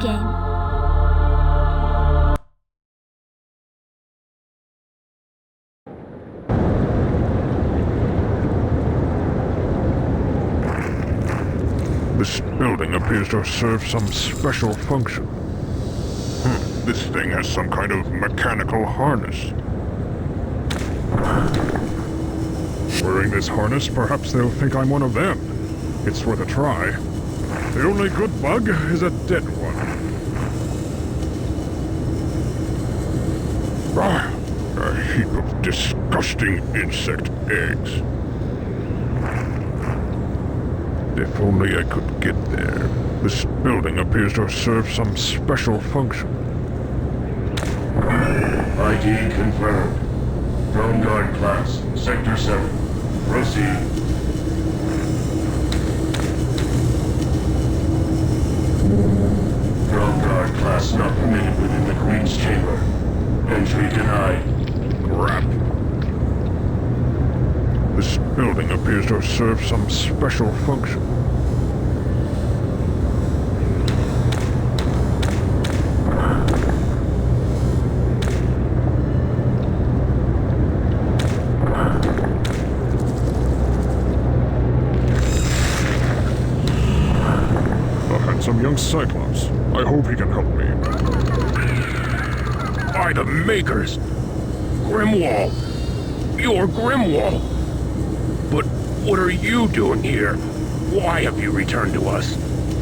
game. This building appears to serve some special function. This thing has some kind of mechanical harness. Wearing this harness, perhaps they'll think I'm one of them. It's worth a try. The only good bug is a dead one. A heap of disgusting insect eggs. If only I could get there. This building appears to serve some special function. ID confirmed. Drone Guard class, Sector 7. Proceed. Drone Guard class not permitted within the Queen's chamber. Entry denied. Crap. This building appears to serve some special function. Some young Cyclops. I hope he can help me. By the Makers! Grimwall! You're Grimwall! But what are you doing here? Why have you returned to us?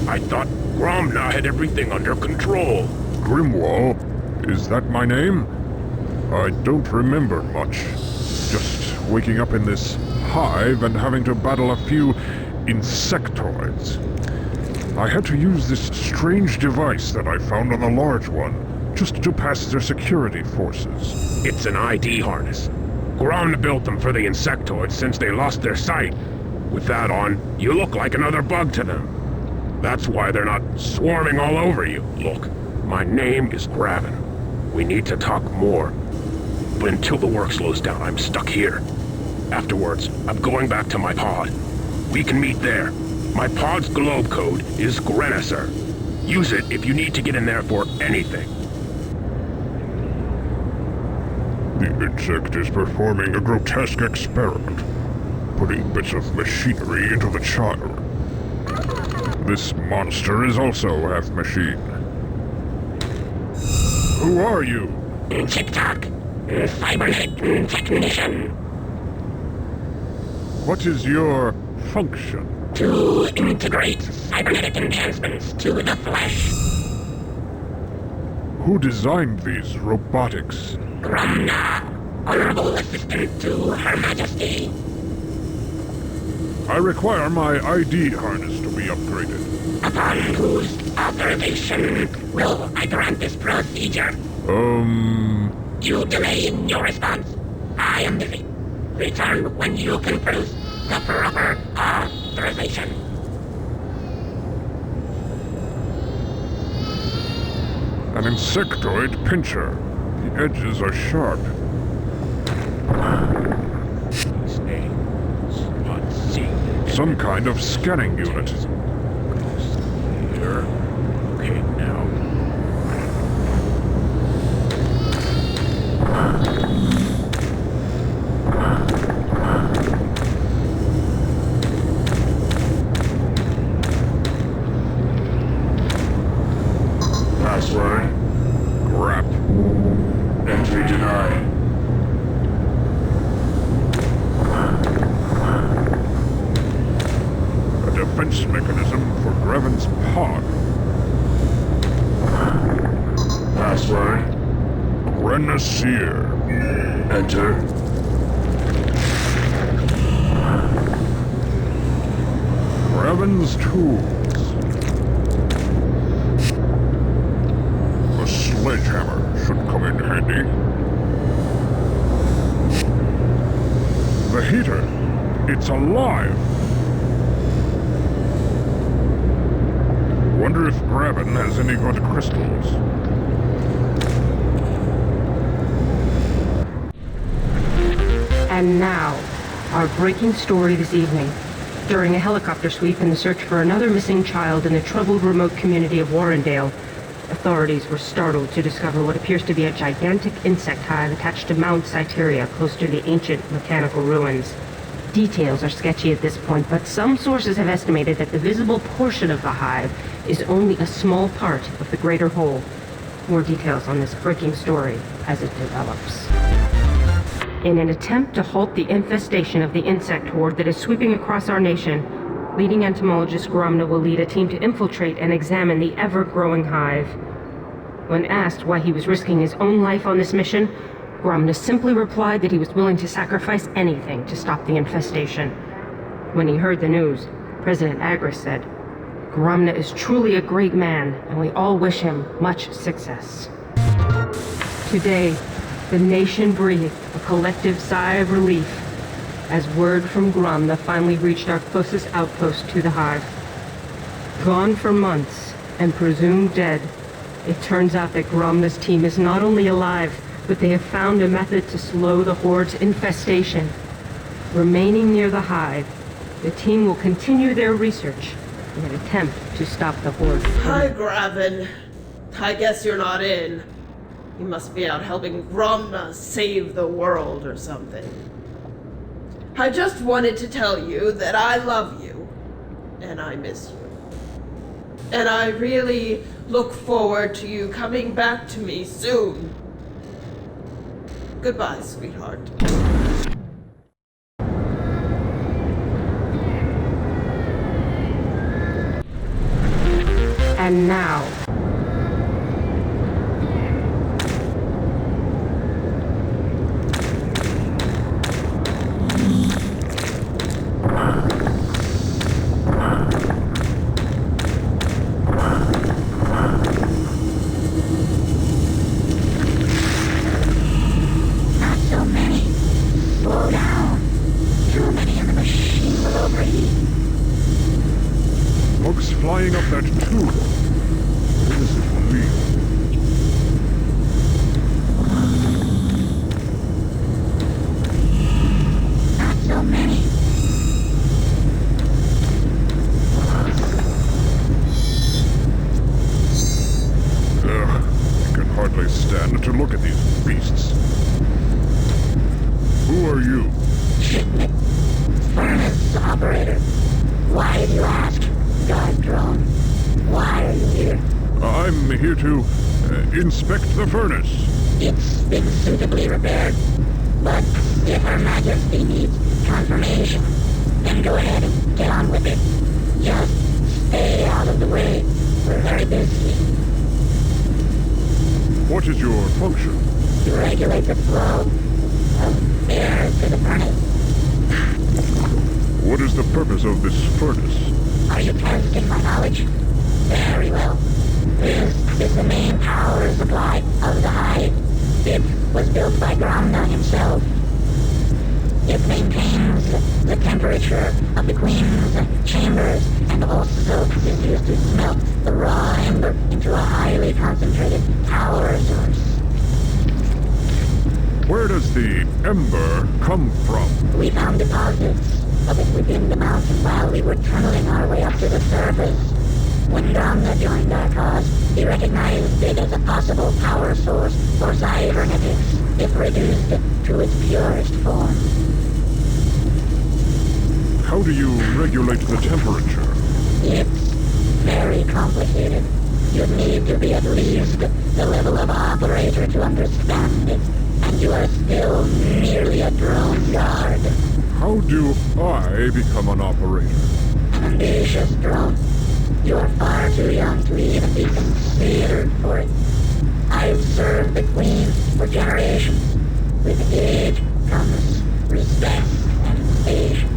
I thought Gromna had everything under control. Grimwall? Is that my name? I don't remember much. Just waking up in this hive and having to battle a few insectoids. I had to use this strange device that I found on the large one, just to pass their security forces. It's an ID harness. Gromna built them for the insectoids since they lost their sight. With that on, you look like another bug to them. That's why they're not swarming all over you. Look, my name is Graven. We need to talk more. But until the work slows down, I'm stuck here. Afterwards, I'm going back to my pod. We can meet there. My pod's globe code is Grenisser. Use it if you need to get in there for anything. The insect is performing a grotesque experiment, putting bits of machinery into the child. This monster is also half machine. Who are you? TikTok, cybernetic technician. What is your function? To integrate cybernetic enhancements to the flesh. Who designed these robotics? Gromna, honorable assistant to Her Majesty. I require my ID harness to be upgraded. Upon whose authorization will I grant this procedure? You delay in your response. I am busy. Return when you can produce the proper authorization. An insectoid pincher. The edges are sharp. Some kind of scanning unit. Here. Okay, now. Password. Crap. Entry denied. A defense mechanism for Graven's pod. Password. Renaissir. Enter. Graven's tools. A sledgehammer should come in handy. The heater. It's alive. Wonder if Graven has any good crystals. And now, our breaking story this evening. During a helicopter sweep in the search for another missing child in the troubled remote community of Warrendale, Authorities were startled to discover what appears to be a gigantic insect hive attached to Mount Cyteria, close to the ancient mechanical ruins. Details are sketchy at this point, but some sources have estimated that the visible portion of the hive is only a small part of the greater whole. More details on this breaking story as it develops. In an attempt to halt the infestation of the insect horde that is sweeping across our nation, leading entomologist Gromna will lead a team to infiltrate and examine the ever-growing hive. When asked why he was risking his own life on this mission, Gromna simply replied that he was willing to sacrifice anything to stop the infestation. When he heard the news, President Agris said, "Gromna is truly a great man, and we all wish him much success." Today, the nation breathed a collective sigh of relief as word from Gromna finally reached our closest outpost to the hive. Gone for months and presumed dead, it turns out that Gromna's team is not only alive, but they have found a method to slow the horde's infestation. Remaining near the hive, the team will continue their research in an attempt to stop the horde. Hi, Gravin. I guess you're not in. You must be out helping Gromna save the world or something. I just wanted to tell you that I love you, and I miss you. And I really look forward to you coming back to me soon. Goodbye, sweetheart. And now, flying up that tube. What does it mean? Not so many. I can hardly stand to look at these beasts. Who are you? Furnace operator. Why do you ask? Guard drone. Why are you here? I'm here to inspect the furnace. It's been suitably repaired. But if Her Majesty needs confirmation, then go ahead and get on with it. Just stay out of the way. We're very busy. What is your function? To regulate the flow of air to the furnace. What is the purpose of this furnace? Are you testing my knowledge? Very well. This is the main power supply of the hive. It was built by Gromna himself. It maintains the temperature of the queen's chambers and also is used to smelt the raw ember into a highly concentrated power source. Where does the ember come from? We found deposits of it within the mountain while we were tunneling our way up to the surface. When Gromna joined our cause, he recognized it as a possible power source for cybernetics if reduced to its purest form. How do you regulate the temperature? It's very complicated. You'd need to be at least the level of operator to understand it, and you are still merely a drone guard. How do I become an operator? An ambitious drone. You are far too young to even be considered for it. I've served the Queen for generations. With age comes respect and station.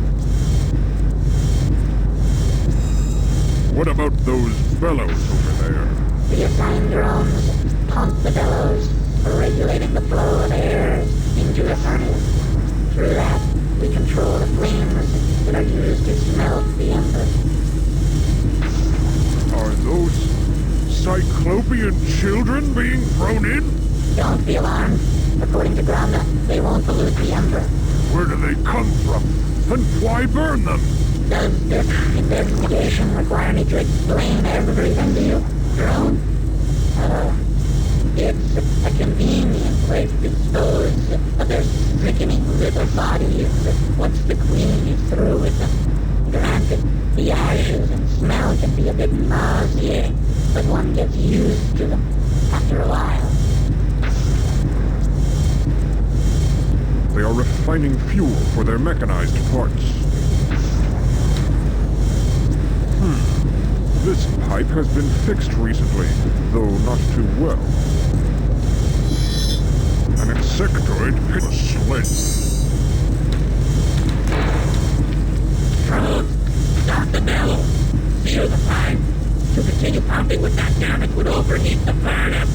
What about those bellows over there? The assigned drones pump the bellows for regulating the flow of air into the furnace. Through that, we control the flames that are used to smelt the ember. Are those cyclopean children being thrown in? Don't be alarmed. According to Gromna, they won't pollute the ember. Where do they come from? And why burn them? Does this investigation require me to explain everything to you, drone? It's a convenient place to dispose of their sickening little bodies that once the queen is through with them. Granted, the ashes and smell can be a bit nauseating, but one gets used to them after a while. They are refining fuel for their mechanized parts. This pipe has been fixed recently, though not too well. An insectoid hit a sled. Stop the bellow! Seal the pipe! To continue pumping with that damn it would overheat the furnace!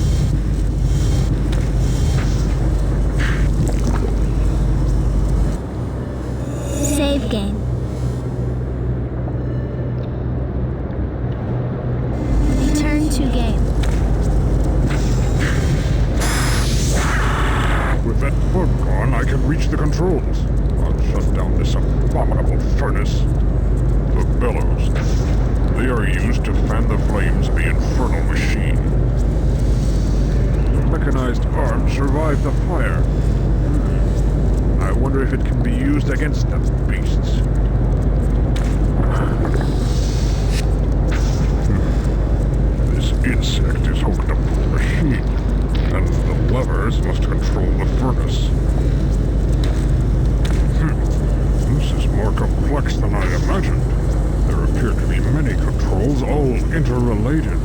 Save game. Return to game. With that bug gone, I can reach the controls. I'll shut down this abominable furnace. The bellows. They are used to fan the flames of the infernal machine. The mechanized arm survived the fire. I wonder if it can be used against the beasts. This insect is hooked up to the machine, and the levers must control the furnace. This is more complex than I imagined. There appear to be many controls, all interrelated.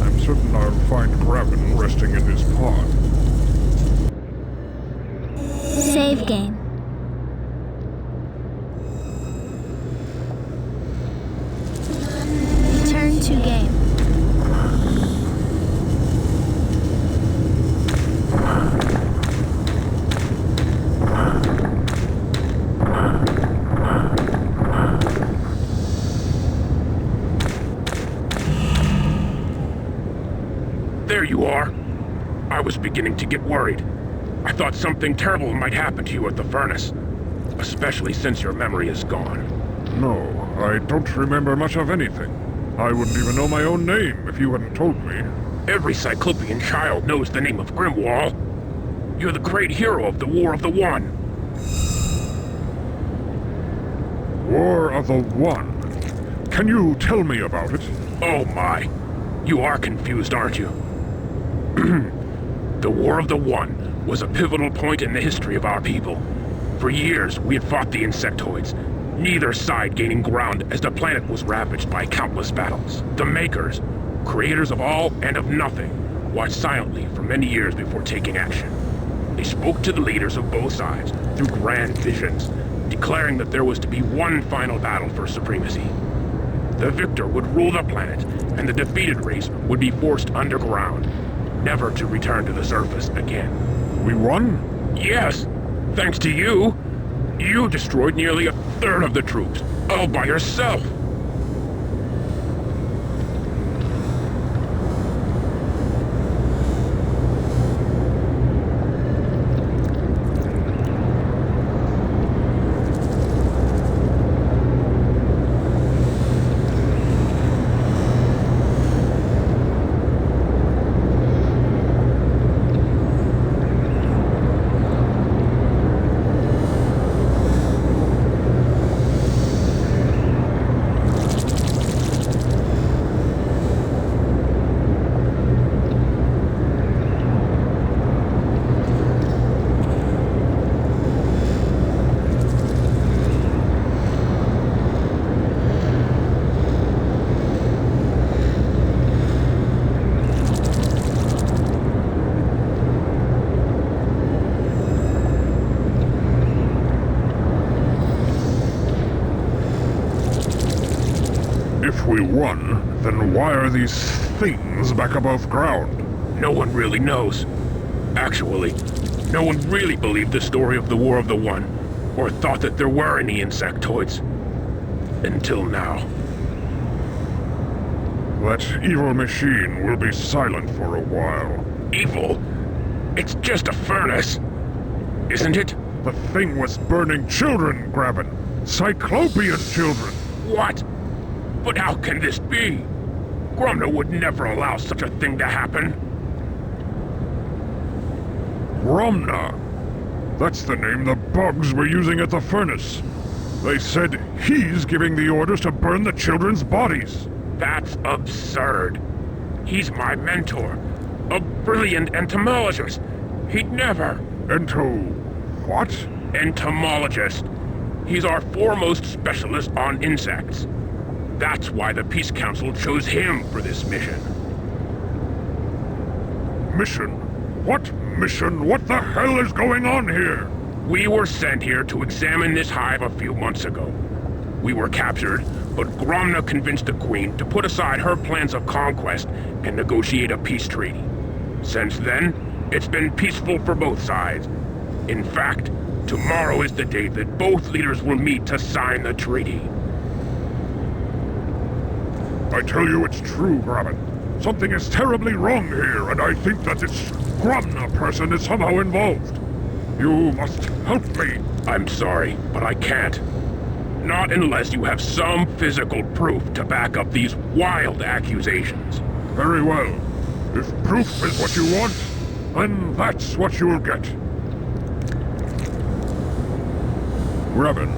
I'm certain I'll find Graben resting in his pod. Save game. Return to game. There you are. I was beginning to get worried. I thought something terrible might happen to you at the furnace, especially since your memory is gone. No, I don't remember much of anything. I wouldn't even know my own name if you hadn't told me. Every Cyclopean child knows the name of Grimwall. You're the great hero of the War of the One. War of the One. Can you tell me about it? Oh my. You are confused, aren't you? The War of the One was a pivotal point in the history of our people. For years, we had fought the insectoids, neither side gaining ground as the planet was ravaged by countless battles. The Makers, creators of all and of nothing, watched silently for many years before taking action. They spoke to the leaders of both sides through grand visions, declaring that there was to be one final battle for supremacy. The victor would rule the planet, and the defeated race would be forced underground, never to return to the surface again. We won? Yes, thanks to you. You destroyed nearly a third of the troops, all by yourself. If we won, then why are these things back above ground? No one really knows. Actually, no one really believed the story of the War of the One, or thought that there were any insectoids. Until now. That evil machine will be silent for a while. Evil? It's just a furnace. Isn't it? The thing was burning children, Graben. Cyclopean children. What? But how can this be? Gromna would never allow such a thing to happen. Gromna. That's the name the bugs were using at the furnace. They said he's giving the orders to burn the children's bodies. That's absurd. He's my mentor. A brilliant entomologist. He'd never... What? Entomologist. He's our foremost specialist on insects. That's why the Peace Council chose him for this mission. Mission? What mission? What the hell is going on here? We were sent here to examine this hive a few months ago. We were captured, but Gromna convinced the Queen to put aside her plans of conquest and negotiate a peace treaty. Since then, it's been peaceful for both sides. In fact, tomorrow is the date that both leaders will meet to sign the treaty. I tell you it's true, Graben. Something is terribly wrong here, and I think that this Gromna person is somehow involved. You must help me. I'm sorry, but I can't. Not unless you have some physical proof to back up these wild accusations. Very well. If proof is what you want, then that's what you'll get. Graben,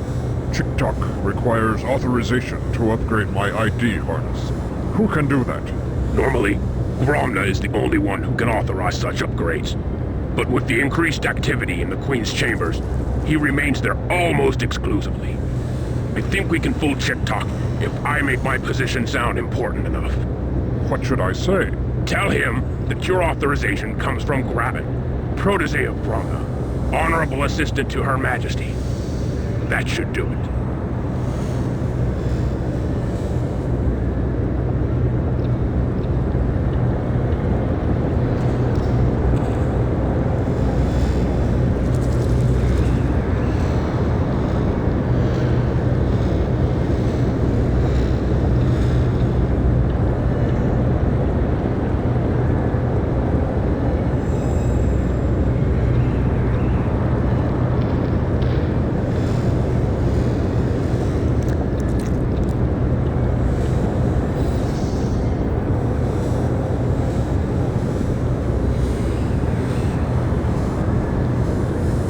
Chick-Tock requires authorization to upgrade my ID harness. Who can do that? Normally, Gromna is the only one who can authorize such upgrades. But with the increased activity in the Queen's chambers, he remains there almost exclusively. I think we can fool Chick-Tock if I make my position sound important enough. What should I say? Tell him that your authorization comes from Graven, protege of Brahma, honorable assistant to Her Majesty. That should do it.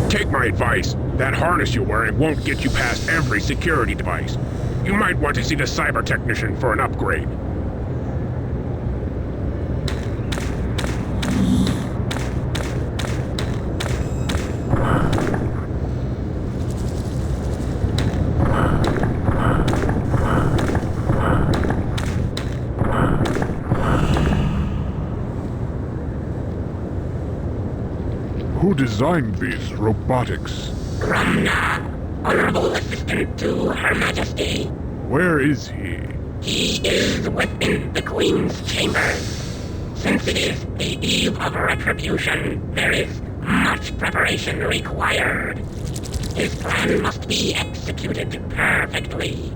Take my advice. That harness you're wearing won't get you past every security device. You might want to see the cyber technician for an upgrade. Who designed these robotics? Gromna, honorable assistant to Her Majesty. Where is he? He is within the Queen's chamber. Since it is the eve of retribution, there is much preparation required. His plan must be executed perfectly.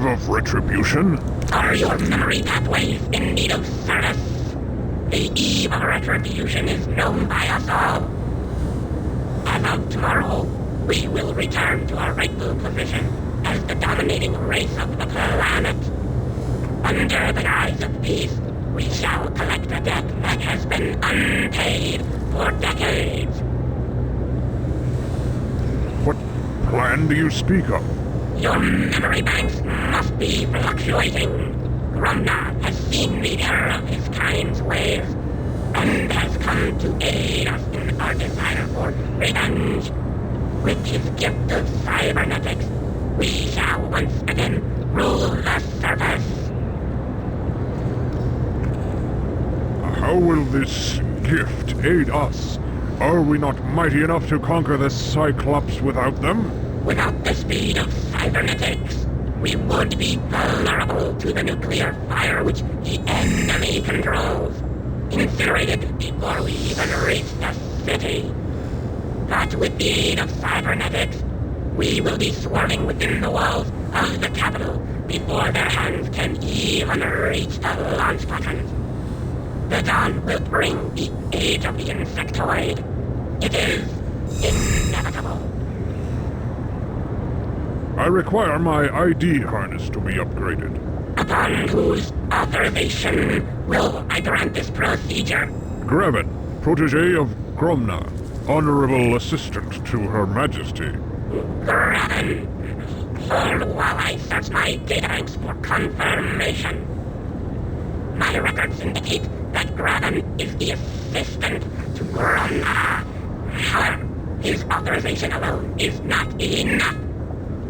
Of retribution? Are your memory pathways in need of service? The eve of retribution is known by us all. As of tomorrow, we will return to our rightful position as the dominating race of the planet. Under the guise of peace, we shall collect a debt that has been unpaid for decades. What plan do you speak of? Your memory banks must be fluctuating. Gromna has seen the error of his kind's ways, and has come to aid us in our desire for revenge. With his gift of cybernetics, we shall once again rule the surface. How will this gift aid us? Are we not mighty enough to conquer the Cyclops without them? Without the speed of cybernetics, we would be vulnerable to the nuclear fire which the enemy controls, incinerated before we even reach the city. But with the aid of cybernetics, we will be swarming within the walls of the capital before their hands can even reach the launch button. The dawn will bring the age of the insectoid. It is inevitable. I require my ID harness to be upgraded. Upon whose authorization will I grant this procedure? Graven, protege of Gromna, honorable assistant to Her Majesty. Graven. Hold while I search my databanks for confirmation. My records indicate that Graven is the assistant to Gromna. However, his authorization alone is not enough.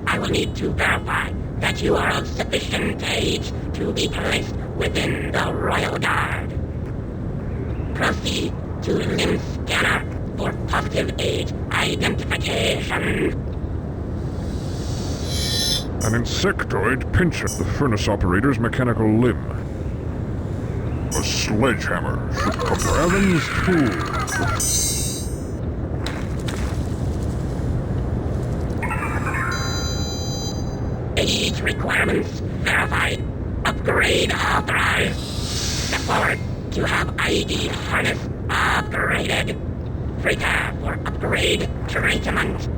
I will need to verify that you are of sufficient age to be placed within the Royal Guard. Proceed to limb scanner for positive age identification. An insectoid pincher the furnace operator's mechanical limb. A sledgehammer should come Graven's tool. Age requirements verified. Upgrade authorized. Step forward to have ID harness upgraded. Prepare for upgrade treatment.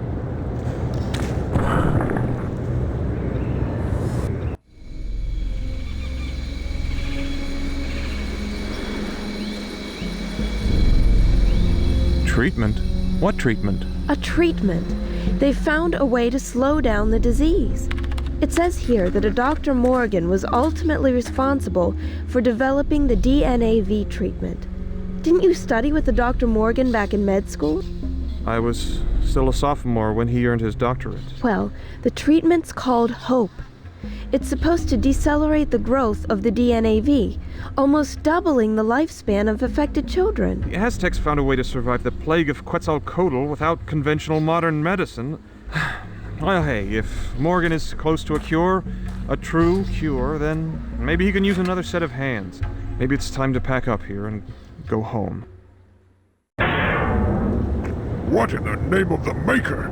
Treatment? What treatment? A treatment. They found a way to slow down the disease. It says here that a Dr. Morgan was ultimately responsible for developing the DNAV treatment. Didn't you study with the Dr. Morgan back in med school? I was still a sophomore when he earned his doctorate. Well, the treatment's called HOPE. It's supposed to decelerate the growth of the DNAV, almost doubling the lifespan of affected children. The Aztecs found a way to survive the plague of Quetzalcoatl without conventional modern medicine. Well, hey, if Morgan is close to a cure, a true cure, then maybe he can use another set of hands. Maybe it's time to pack up here and go home. What in the name of the Maker?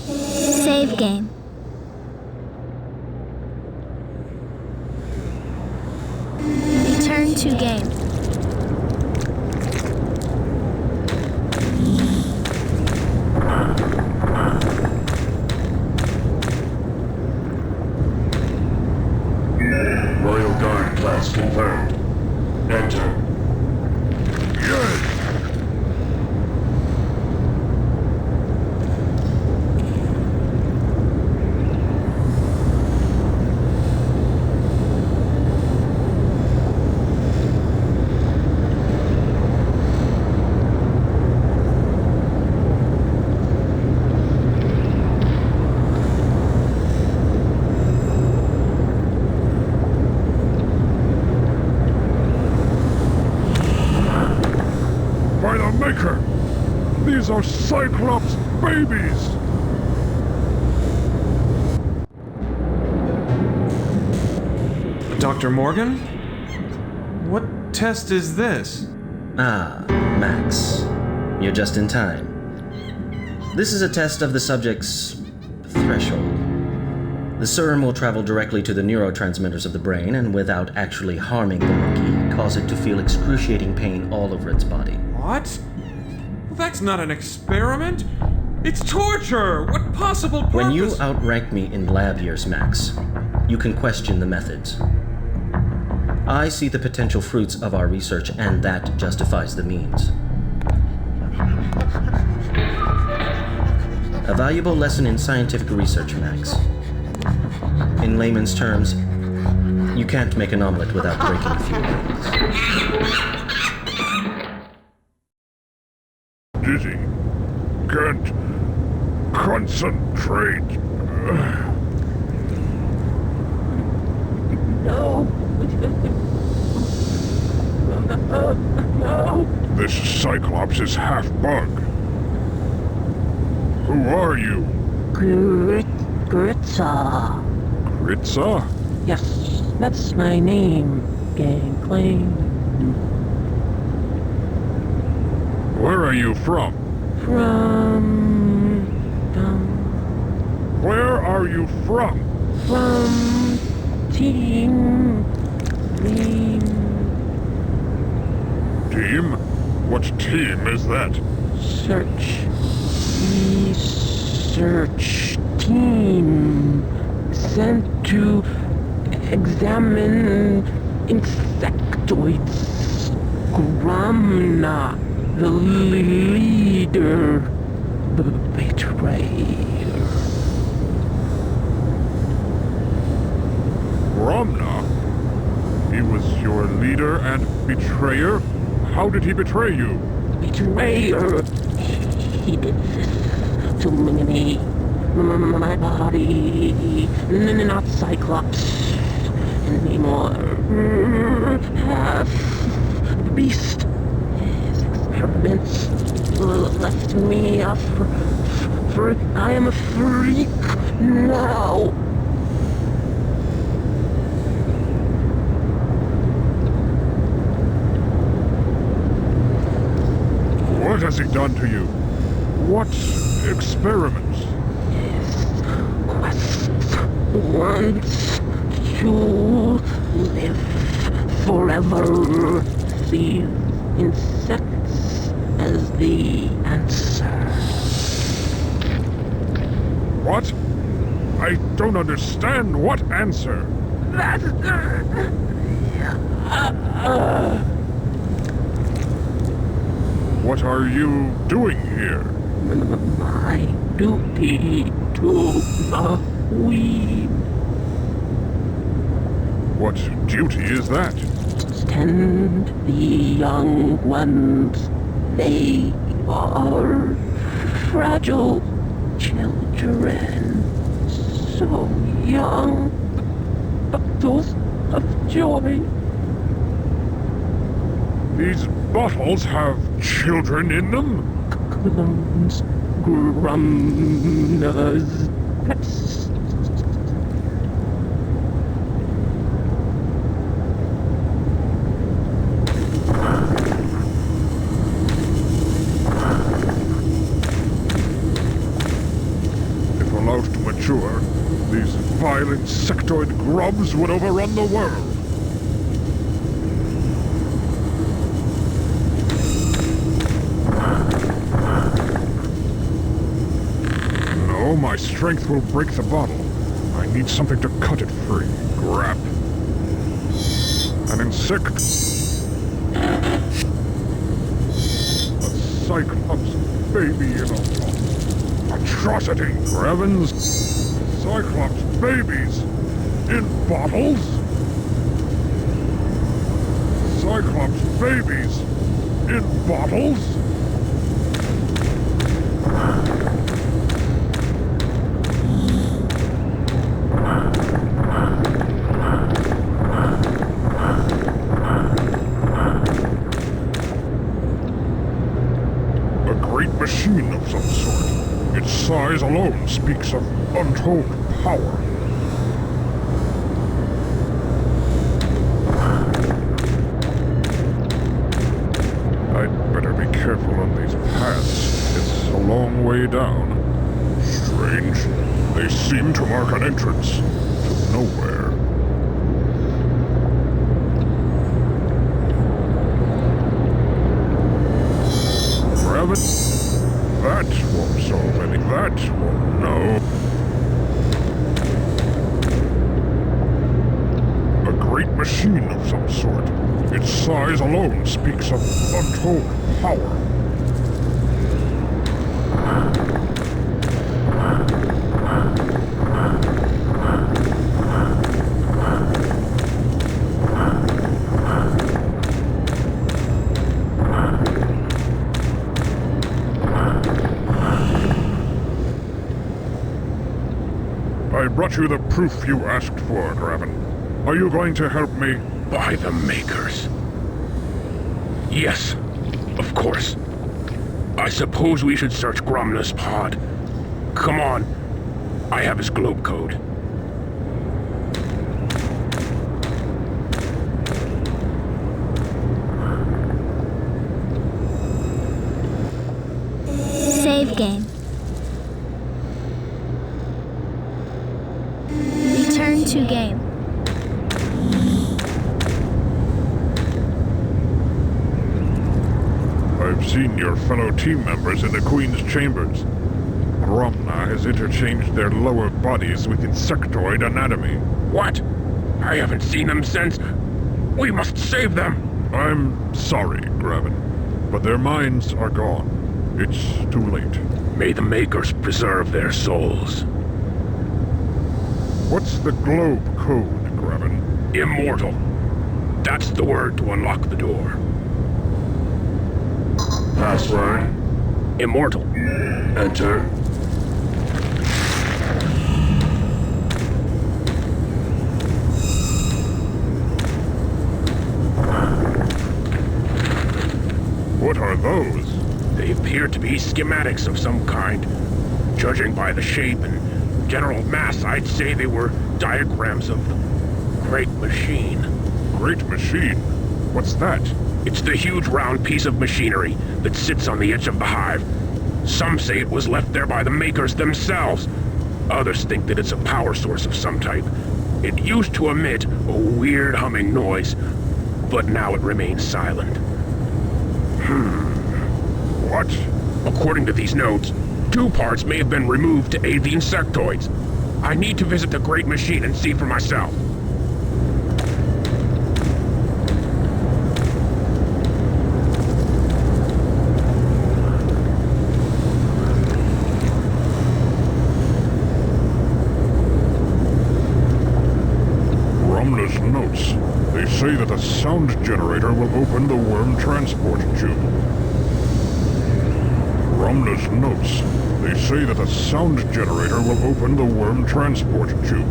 Save game. Return to game. Royal Guard class confirmed. Enter. By the Maker! These are Cyclops babies! Dr. Morgan? What test is this? Ah, Max. You're just in time. This is a test of the subject's threshold. The serum will travel directly to the neurotransmitters of the brain and without actually harming the monkey, cause it to feel excruciating pain all over its body. What? That's not an experiment! It's torture! What possible purpose? When you outrank me in lab years, Max, you can question the methods. I see the potential fruits of our research, and that justifies the means. A valuable lesson in scientific research, Max. In layman's terms, you can't make an omelet without breaking a few eggs. Dizzy. Can't concentrate. No. No. This Cyclops is half bug. Who are you? Gritza. Gritza? Yes, that's my name, Gangplank. Where are you from? Where are you from? From Team. Team? What team is that? Research team sent to examine insectoids. Gromna, the leader, betrayer. Gromna? He was your leader and betrayer? How did he betray you? Betrayer. He did this to me. My body. Not Cyclops anymore. Half beast. His experiments left me a I am a freak now. What has he done to you? What Experiments? Quest wants to live forever. These insects as the answer. What? I don't understand. What answer? What are you doing here? My duty to the weed. What duty is that? Tend the young ones. They are fragile children. So young, but those of joy. These bottles have children in them? Clones, grumners, pets. If allowed to mature, these vile insectoid grubs would overrun the world. No, my strength will break the bottle. I need something to cut it free. Grab. An insect. A cyclops baby in a pot. Atrocity! Grevins. Cyclops babies in bottles? Cyclops babies in bottles? A great machine of some sort. Its size alone speaks of untold power. I'd better be careful on these paths. It's a long way down. Strange. They seem to mark an entrance to nowhere. Grab it. That won't solve any. That won't. No. A great machine of some sort. Its size alone speaks of untold power. I brought you the proof you asked for, Graven. Are you going to help me? By the makers. Yes, of course. I suppose we should search Grumna's pod. Come on. I have his globe code. Save game. Return to game. I've seen your fellow team members in the Queen's chambers. Grumna has interchanged their lower bodies with insectoid anatomy. What? I haven't seen them since. We must save them. I'm sorry, Graven, but their minds are gone. It's too late. May the makers preserve their souls. What's the globe code, Graven? Immortal. That's the word to unlock the door. Password. Immortal. Enter. What are those? They appear to be schematics of some kind. Judging by the shape and general mass, I'd say they were diagrams of the Great Machine. Great Machine? What's that? It's the huge round piece of machinery that sits on the edge of the hive. Some say it was left there by the makers themselves. Others think that it's a power source of some type. It used to emit a weird humming noise, but now it remains silent. What? According to these notes, 2 parts may have been removed to aid the insectoids. I need to visit the Great Machine and see for myself. Romna's notes. They say that the sound generator will open the worm transport tube. Romna's notes. They say that the sound generator will open the worm transport tube.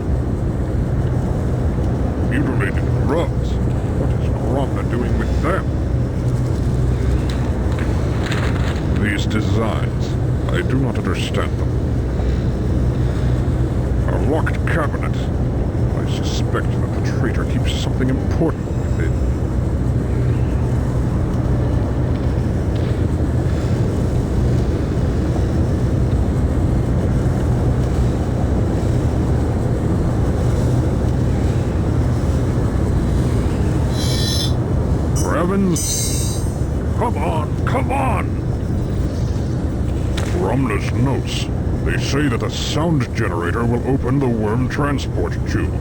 Mutilated grubs. What is Romna doing with them? These designs. I do not understand them. A locked cabinet. I suspect that the traitor keeps something important within. Come on, come on! Romna's notes. They say that the sound generator will open the worm transport tube.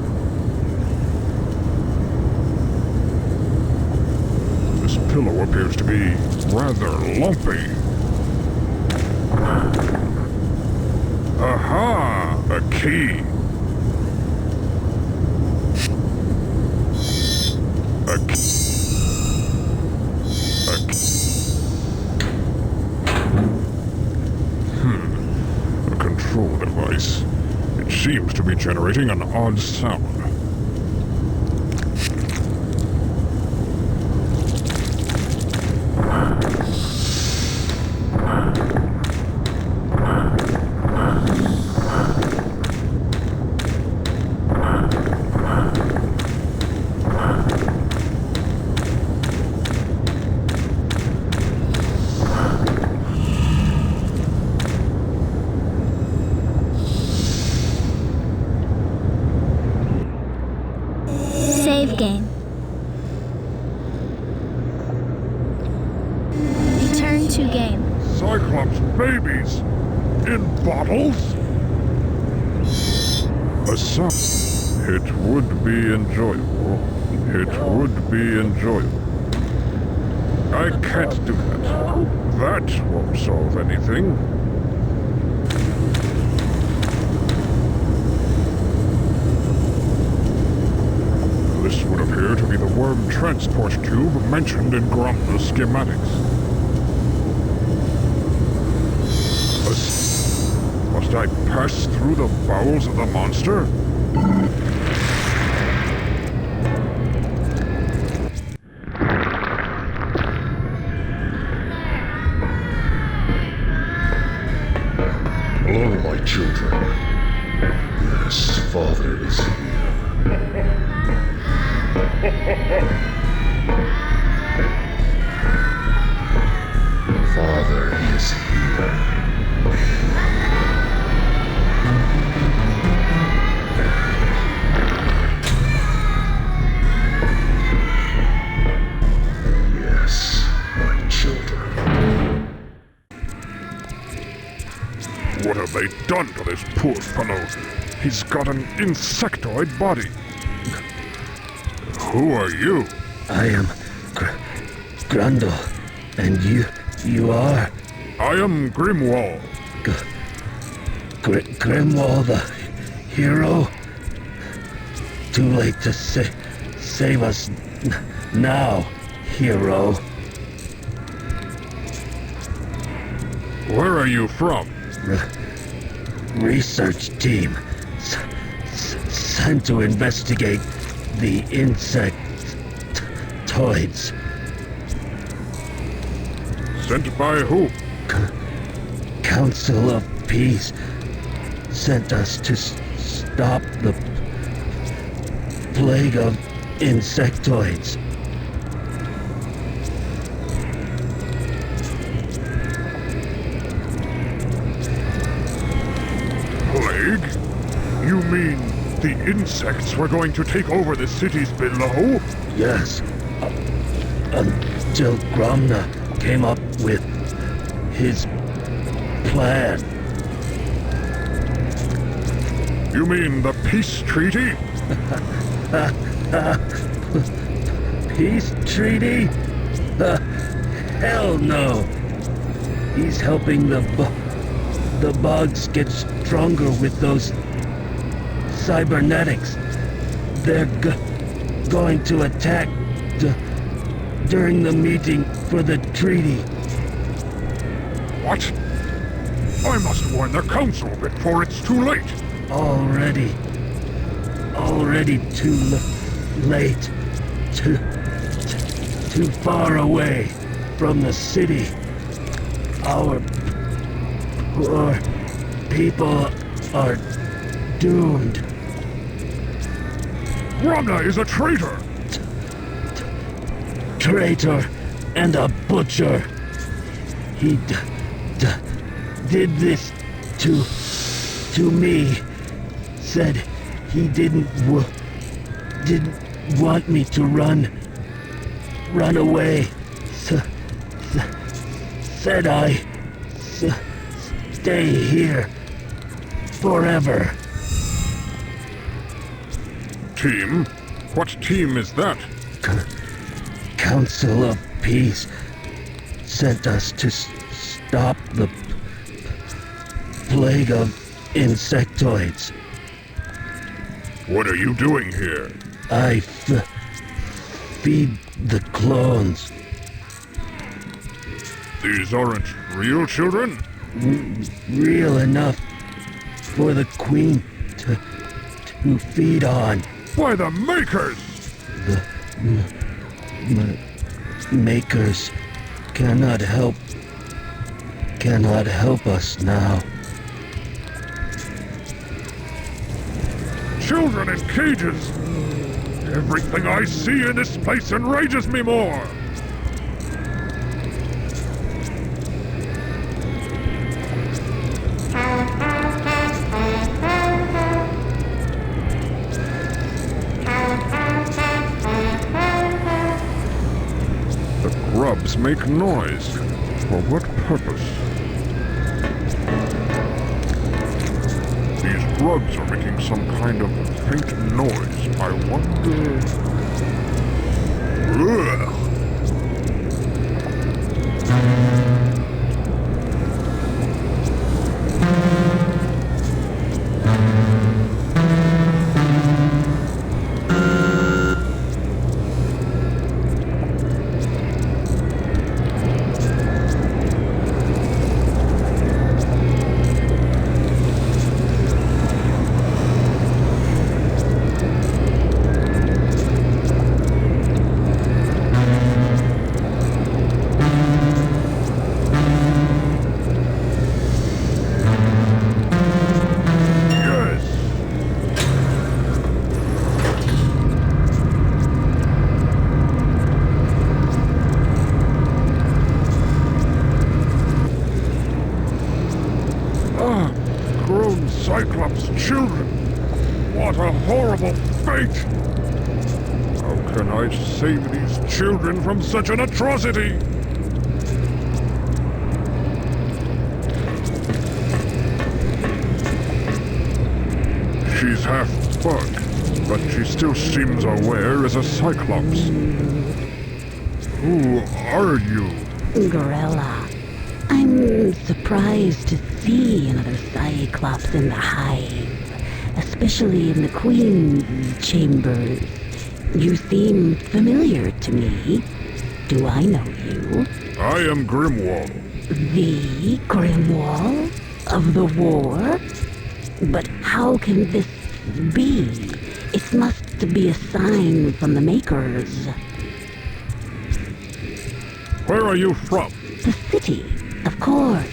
This pillow appears to be rather lumpy. Aha! A key! A key. A control device. It seems to be generating an odd sound. Save game. Return to game. Cyclops babies? In bottles? It would be enjoyable. It would be enjoyable. I can't do that. That won't solve anything. This would appear to be the worm transport tube mentioned in Gromna's schematics. Must I pass through the bowels of the monster? Hello, my children. Yes, Father is here. Father is here. Yes, my children. What have they done to this poor fellow? He's got an insectoid body. Who are you? I am Grundle, and you are? I am Grimwall. Grimwall, the hero? Too late to save us now, hero. Where are you from? Research team sent to investigate the insectoids. Sent by who? Council of Peace sent us to stop the plague of insectoids. You mean the insects were going to take over the cities below? Yes. Until Gromna came up with his plan. You mean the peace treaty? Peace treaty? Hell no. He's helping the bugs get stronger with those cybernetics. They're going to attack during the meeting for the treaty. What? I must warn the council before it's too late. Already too late. Too far away from the city. Our poor people are doomed. Gromna is a traitor! Traitor and a butcher. He did this to me. Said he didn't want me to run away. Said I stay here forever. Team? What team is that? Council of Peace sent us to stop the plague of insectoids. What are you doing here? I feed the clones. These aren't real children? Real enough for the Queen to feed on. By the Makers! The Makers cannot help us now. Children in cages! Everything I see in this place enrages me more! The grubs make noise. For what purpose? These grubs are making some kind of faint noise. I wonder... Ugh. Cyclops children! What a horrible fate! How can I save these children from such an atrocity? She's half bug, but she still seems aware as a Cyclops. Who are you? Gorilla. I'm surprised to see another Cyclops in the hive, especially in the Queen's chambers. You seem familiar to me. Do I know you? I am Grimwall. The Grimwall of the war? But how can this be? It must be a sign from the Makers. Where are you from? The city, of course.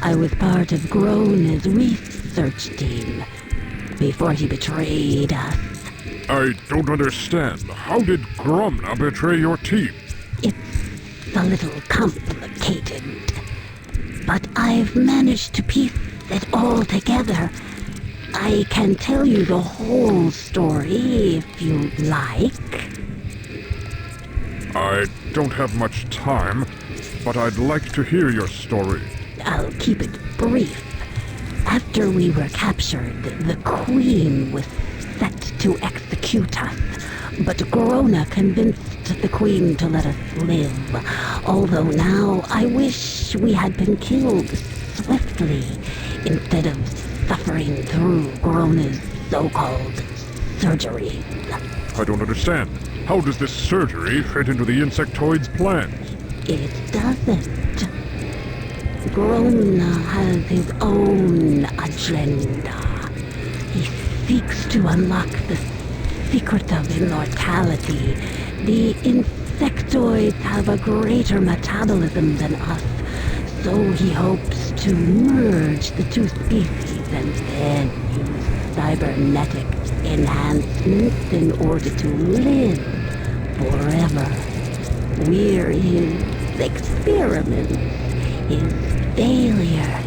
I was part of Grona's research team before he betrayed us. I don't understand. How did Gromna betray your team? It's a little complicated, but I've managed to piece it all together. I can tell you the whole story if you'd like. I don't have much time, but I'd like to hear your story. I'll keep it brief. After we were captured, the Queen was set to execute us, but Grona convinced the Queen to let us live. Although now I wish we had been killed swiftly instead of suffering through Grona's so-called surgery. I don't understand. How does this surgery fit into the insectoid's plans? It doesn't. Grona has his own agenda. He seeks to unlock the secret of immortality. The insectoids have a greater metabolism than us, so he hopes to merge the two species and then use cybernetic enhancements in order to live forever. We're his experiments, his failures.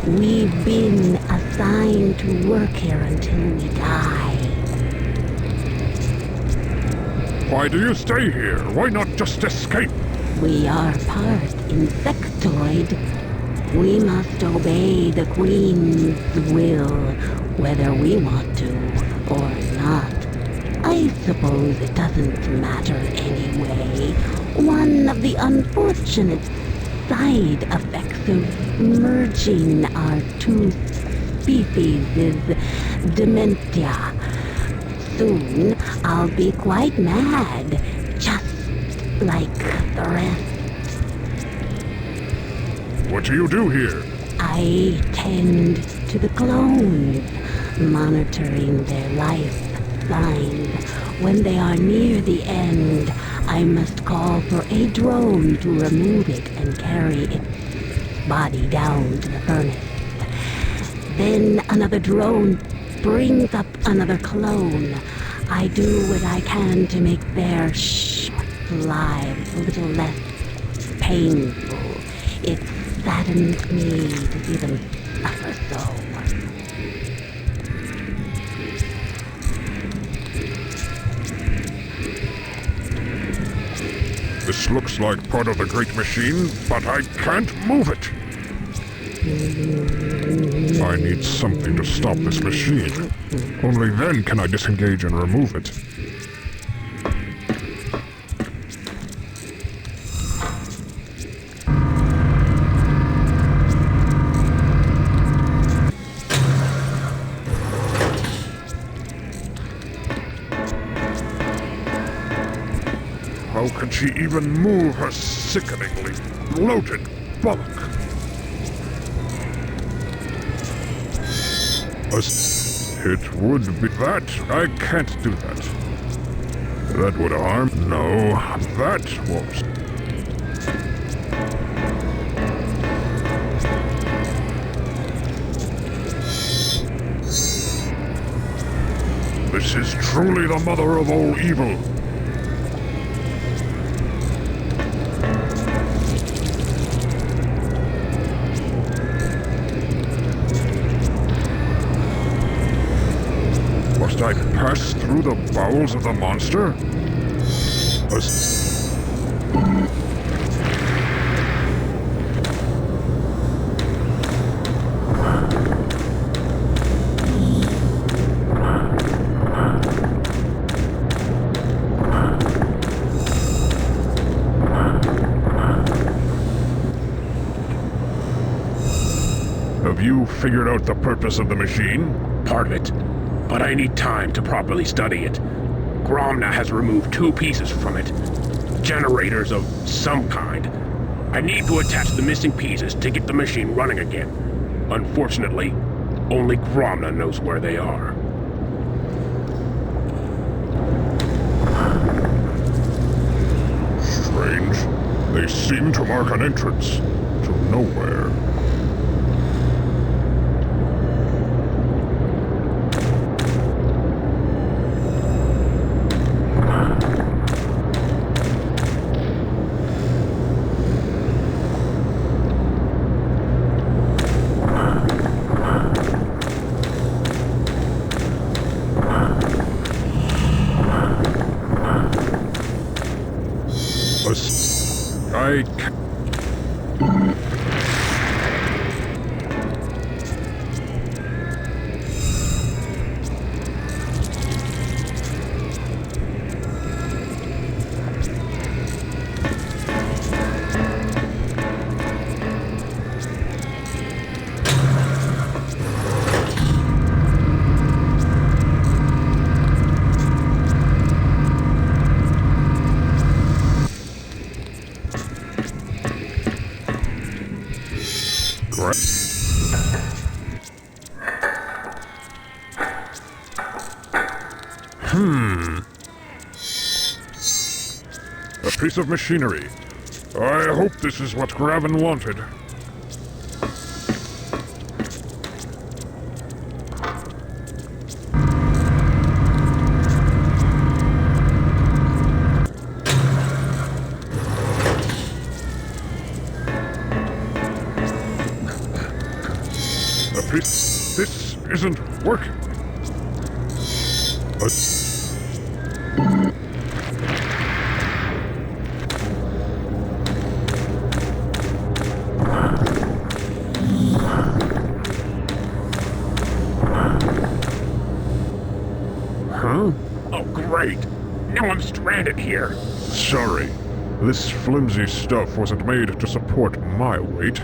We've been assigned to work here until we die. Why do you stay here? Why not just escape? We are part insectoid. We must obey the Queen's will, whether we want to or not. I suppose it doesn't matter anyway. One of the unfortunate side effects of merging our two species is dementia. Soon I'll be quite mad, just like the rest. What do you do here? I tend to the clones, monitoring their life signs. When they are near the end, I must call for a drone to remove it and carry its body down to the furnace. Then another drone brings up another clone. I do what I can to make their lives a little less painful. It saddens me to see them suffer so. This looks like part of the great machine, but I can't move it. I need something to stop this machine. Only then can I disengage and remove it. How can she even move her sickeningly bloated bulk? It would be that. I can't do that. That would harm. No, that won't. This is truly the mother of all evil. Must I pass through the bowels of the monster? Have you figured out the purpose of the machine? Part of it. But I need time to properly study it. Gromna has removed 2 pieces from it. Generators of some kind. I need to attach the missing pieces to get the machine running again. Unfortunately, only Gromna knows where they are. Strange. They seem to mark an entrance to nowhere. I A piece of machinery. I hope this is what Graven wanted. A piece... This isn't working. Huh? Oh, great. Now I'm stranded here. Sorry. This flimsy stuff wasn't made to support my weight.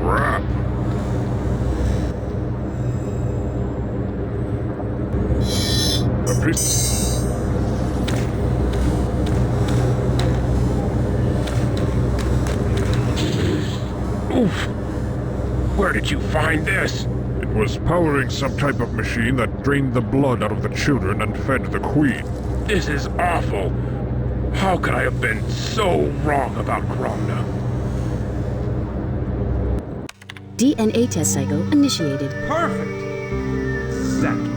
Crap. A piece... Oof. Where did you find this? It was powering some type of machine that drained the blood out of the children and fed the queen. This is awful. How could I have been so wrong about Gromna? DNA test cycle initiated. Perfect! Second.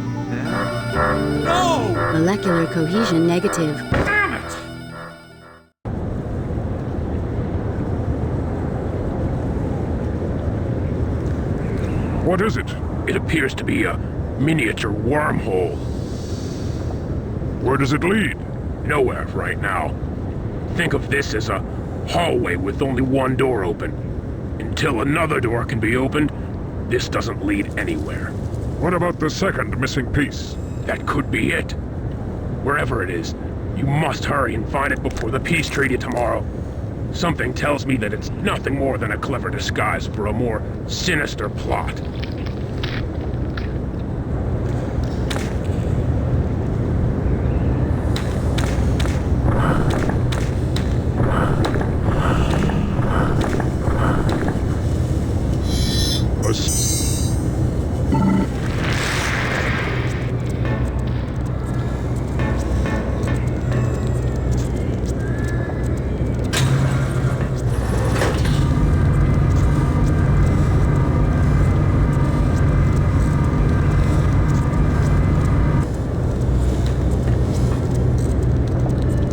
No! Molecular cohesion negative. Damn it! What is it? It appears to be a miniature wormhole. Where does it lead? Nowhere right now. Think of this as a hallway with only one door open. Until another door can be opened, this doesn't lead anywhere. What about the second missing piece? That could be it. Wherever it is, you must hurry and find it before the peace treaty tomorrow. Something tells me that it's nothing more than a clever disguise for a more sinister plot.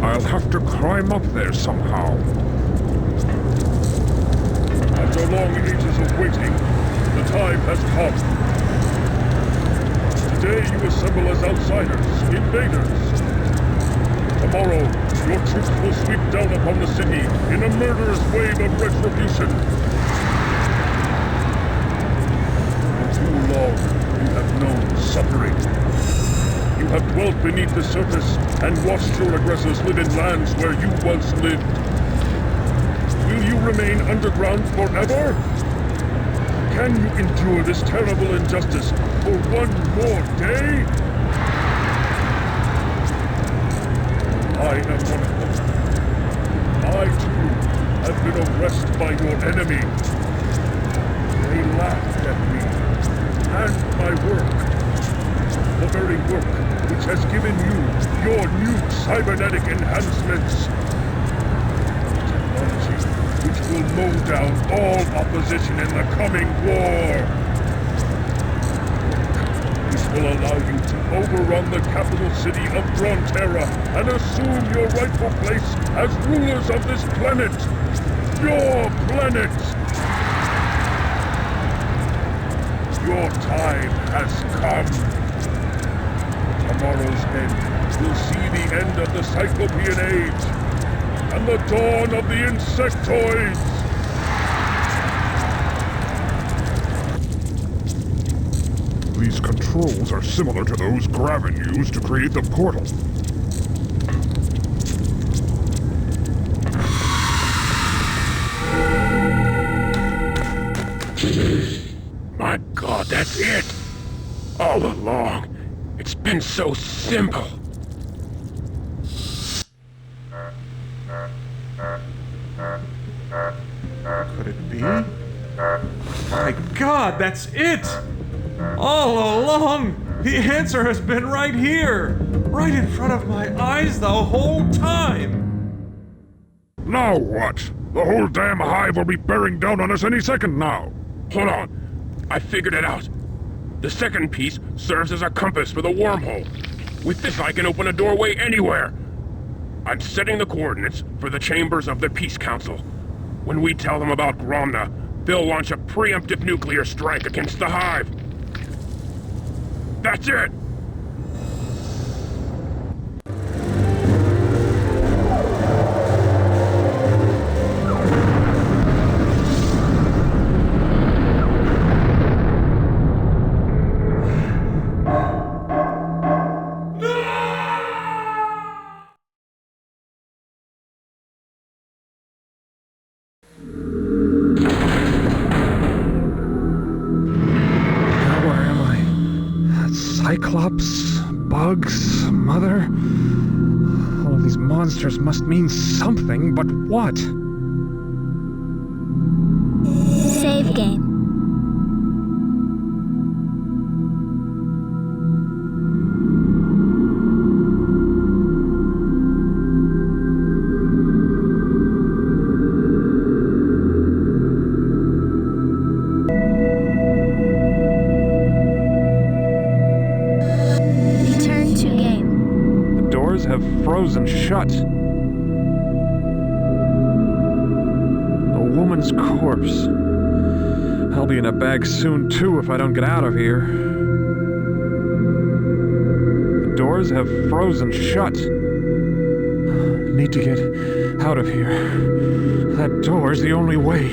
I'll have to climb up there somehow. After long ages of waiting, the time has come. Today you assemble as outsiders, invaders. Tomorrow, your troops will sweep down upon the city in a murderous wave of retribution. For too long, you have known suffering. You have dwelt beneath the surface and watched your aggressors live in lands where you once lived. Will you remain underground forever? Can you endure this terrible injustice for one more day? I am one of them. I, too, have been oppressed by your enemy. They laughed at me and my work. The very work which has given you your new cybernetic enhancements. Technology which will mow down all opposition in the coming war. Which will allow you to overrun the capital city of Frontera and assume your rightful place as rulers of this planet. Your planet! Your time has come. Tomorrow's end will see the end of the Cyclopean Age. and the dawn of the insectoids! These controls are similar to those Gravin used to create the portal. My God, that's it! All along, it's been so simple. Could it be? My God, that's it! All along, the answer has been right here! Right in front of my eyes the whole time! Now what? The whole damn hive will be bearing down on us any second now. Hold on. I figured it out. The second piece serves as a compass for the wormhole. With this, I can open a doorway anywhere. I'm setting the coordinates for the chambers of the Peace Council. When we tell them about Gromna, they'll launch a preemptive nuclear strike against the hive. That's it! Cyclops, bugs, mother. All of these monsters must mean something, but what? Save game. Have frozen shut. A woman's corpse. I'll be in a bag soon, too, if I don't get out of here. The doors have frozen shut. Need to get out of here. That door's the only way.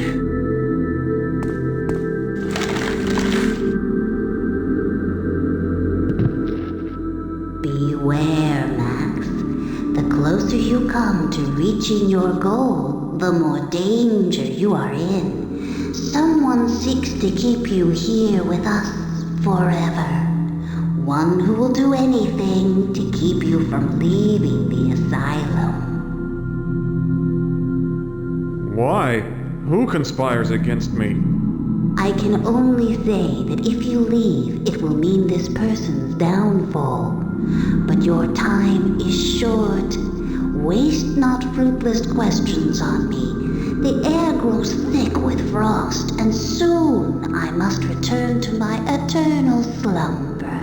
Beware, Max. The closer you come to reaching your goal, the more danger you are in. Someone seeks to keep you here with us forever. One who will do anything to keep you from leaving the asylum. Why? Who conspires against me? I can only say that if you leave, it will mean this person's downfall. But your time is short. Waste not fruitless questions on me. The air grows thick with frost, and soon I must return to my eternal slumber.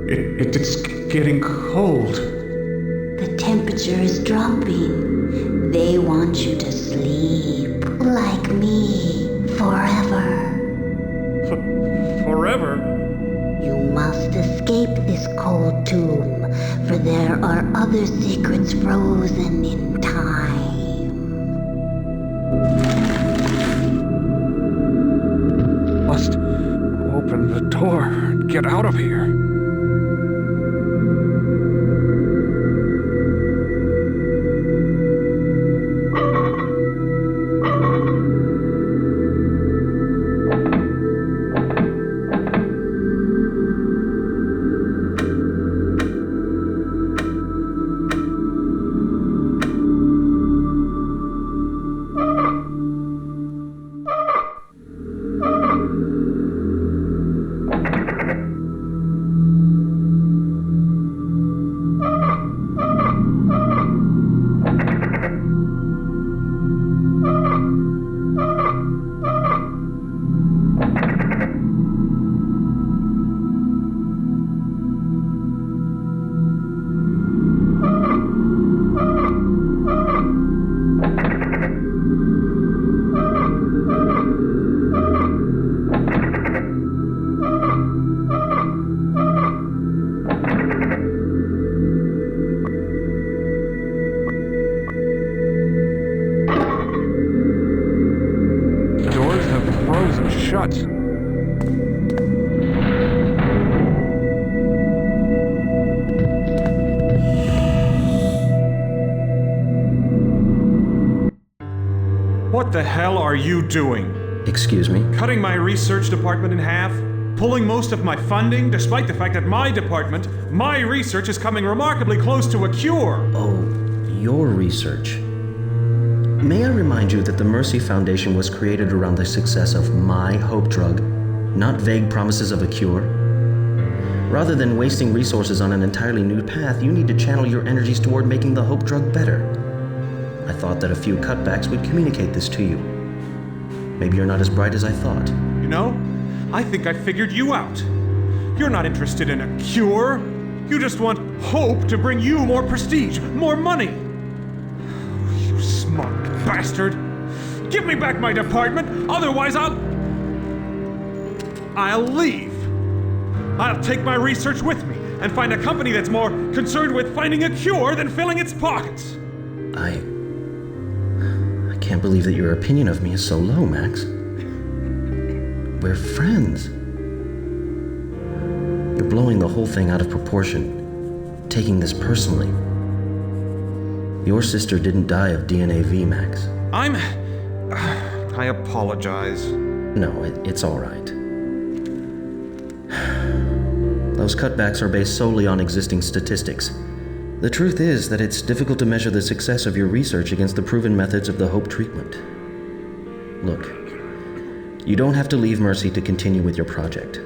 It's getting cold. The temperature is dropping. They want you to sleep, like me, forever. Forever? You must escape this cold tomb, for there are other secrets frozen in time. Must open the door and get out of here. What the hell are you doing? Excuse me? Cutting my research department in half? Pulling most of my funding, despite the fact that my department, my research is coming remarkably close to a cure? Oh, your research. May I remind you that the Mercy Foundation was created around the success of my hope drug, not vague promises of a cure? Rather than wasting resources on an entirely new path, you need to channel your energies toward making the hope drug better. I thought that a few cutbacks would communicate this to you. Maybe you're not as bright as I thought. You know, I think I figured you out. You're not interested in a cure. You just want hope to bring you more prestige, more money. You smart bastard. Give me back my department, otherwise I'll leave. I'll take my research with me and find a company that's more concerned with finding a cure than filling its pockets. I can't believe that your opinion of me is so low, Max. We're friends. You're blowing the whole thing out of proportion, taking this personally. Your sister didn't die of DNAV, Max. I apologize. No, it's all right. Those cutbacks are based solely on existing statistics. The truth is that it's difficult to measure the success of your research against the proven methods of the hope treatment. Look, you don't have to leave Mercy to continue with your project.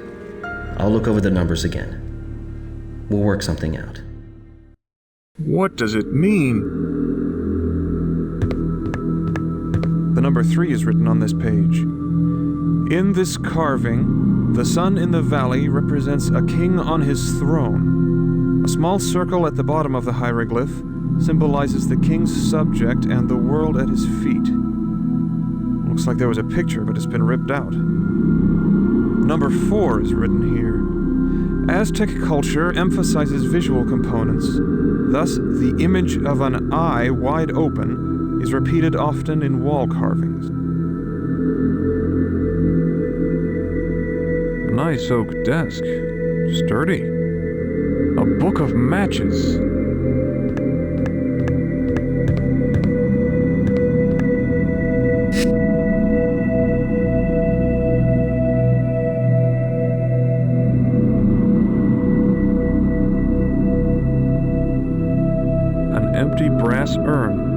I'll look over the numbers again. We'll work something out. What does it mean? The number 3 is written on this page. In this carving, the sun in the valley represents a king on his throne. A small circle at the bottom of the hieroglyph symbolizes the king's subject and the world at his feet. Looks like there was a picture, but it's been ripped out. Number 4 is written here. Aztec culture emphasizes visual components. Thus, the image of an eye wide open is repeated often in wall carvings. Nice oak desk. Sturdy. A book of matches. An empty brass urn.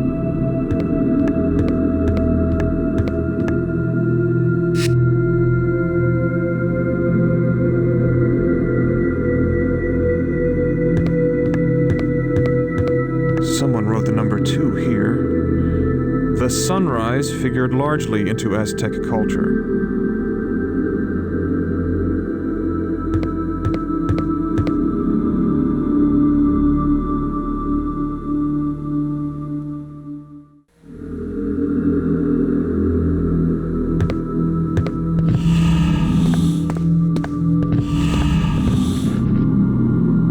Someone wrote the number 2 here. The sunrise figured largely into Aztec culture.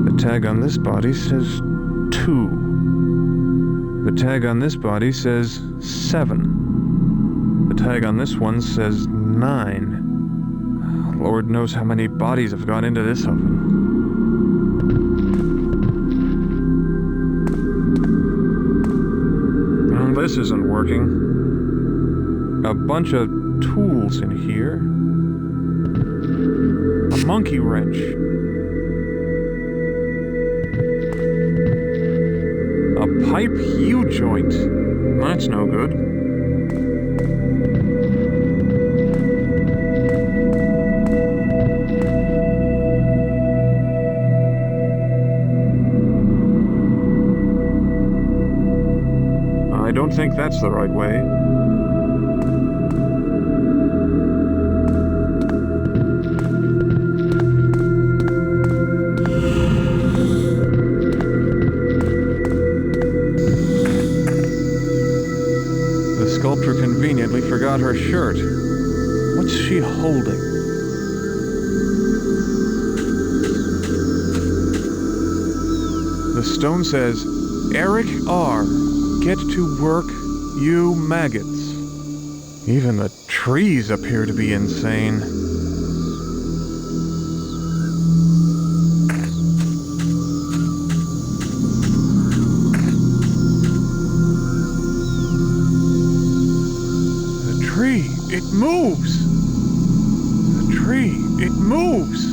The tag on this body says 2. The tag on this body says 7. The tag on this one says 9. Lord knows how many bodies have gone into this oven. Well, this isn't working. A bunch of tools in here. A monkey wrench. A pipe U-joint. That's no good. I don't think that's the right way. The sculptor conveniently forgot her shirt. What's she holding? The stone says, Eric R. Get to work, you maggots. Even the trees appear to be insane. moves! The tree, it moves!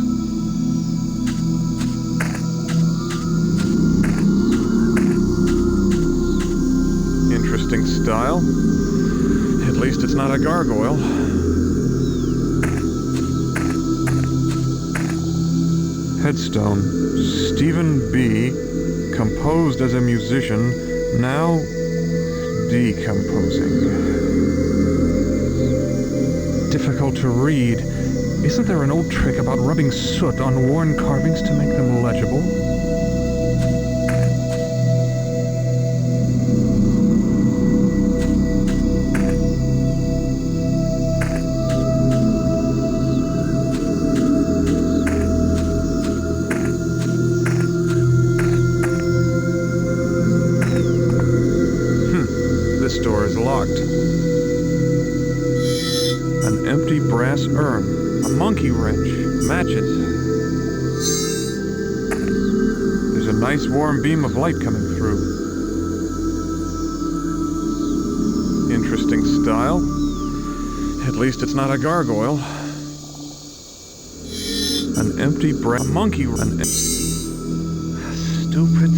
Interesting style. At least it's not a gargoyle. Headstone. Stephen B. Composed as a musician, now decomposing. Difficult to read. Isn't there an old trick about rubbing soot on worn carvings to make them legible? This door is locked. An empty brass urn. A monkey wrench. Matches. There's a nice warm beam of light coming through. Interesting style. At least it's not a gargoyle. An empty brass... monkey wrench. Stupid...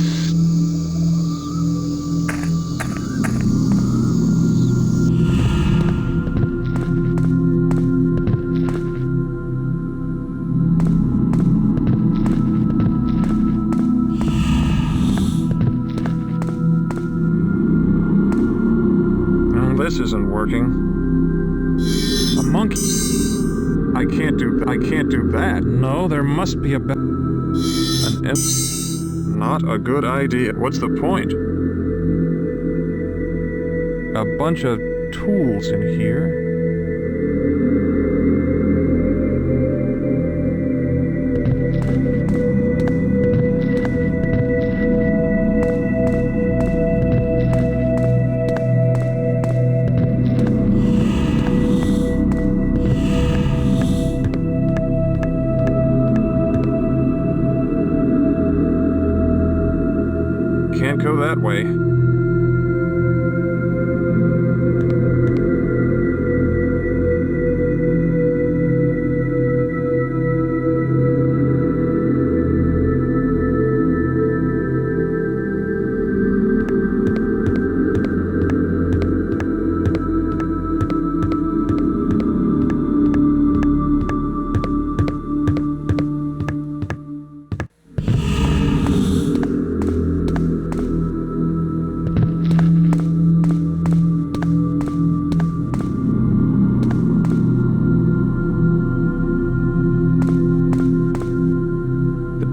This isn't working. A monkey. I can't do that. No, there must be a not a good idea. What's the point? A bunch of tools in here. Can't go that way.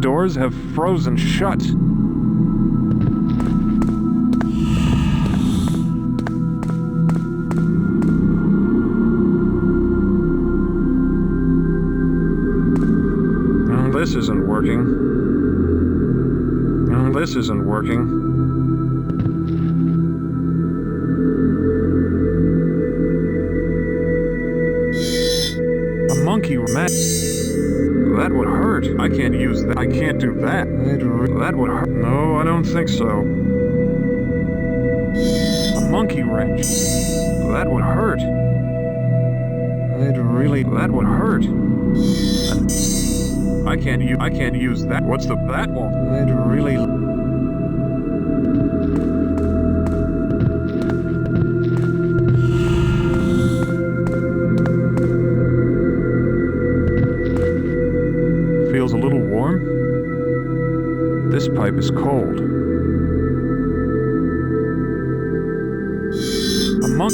Doors have frozen shut. No, this isn't working. No, this isn't working. A monkey mat. That would hurt. I can't use that. I can't do that. That would hurt. No, I don't think so. A monkey wrench. That would hurt. That would hurt. I can't use that. What's that one? Feels a little warm. This pipe is cold. A monk.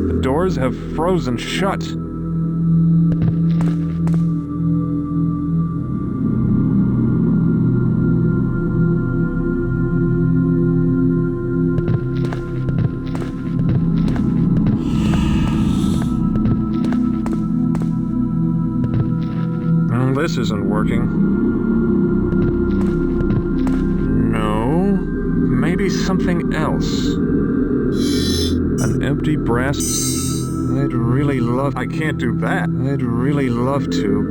The doors have frozen shut. This isn't working. No, maybe something else. An empty brass. I'd really love... I can't do that. I'd really love to.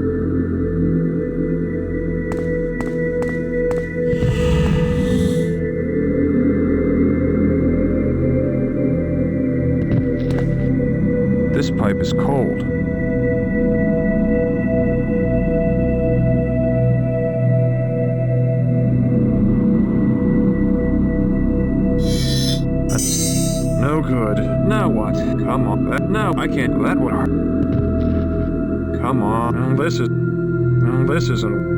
good. Now what? Come on. No, I can't. That would hurt. Come on. This isn't...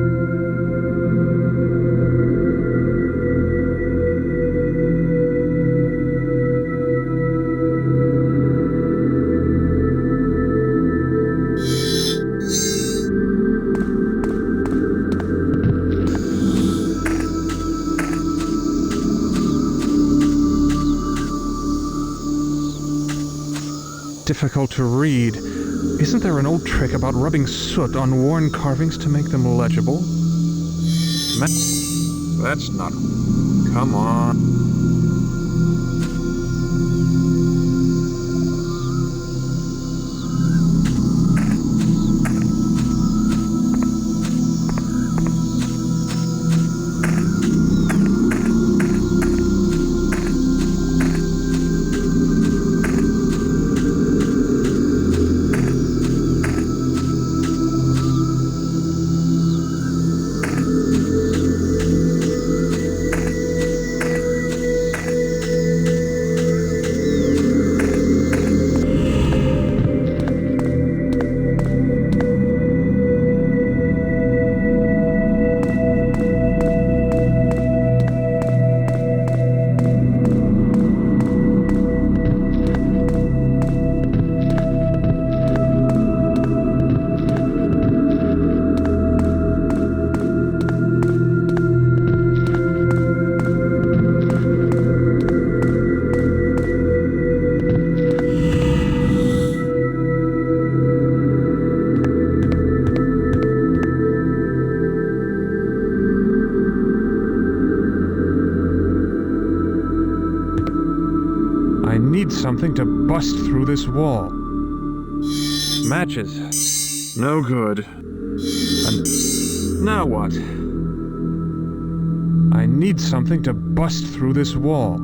Difficult to read. Isn't there an old trick about rubbing soot on worn carvings to make them legible? That's not... Come on. Something to bust through this wall. Matches. No good. And now what? I need something to bust through this wall.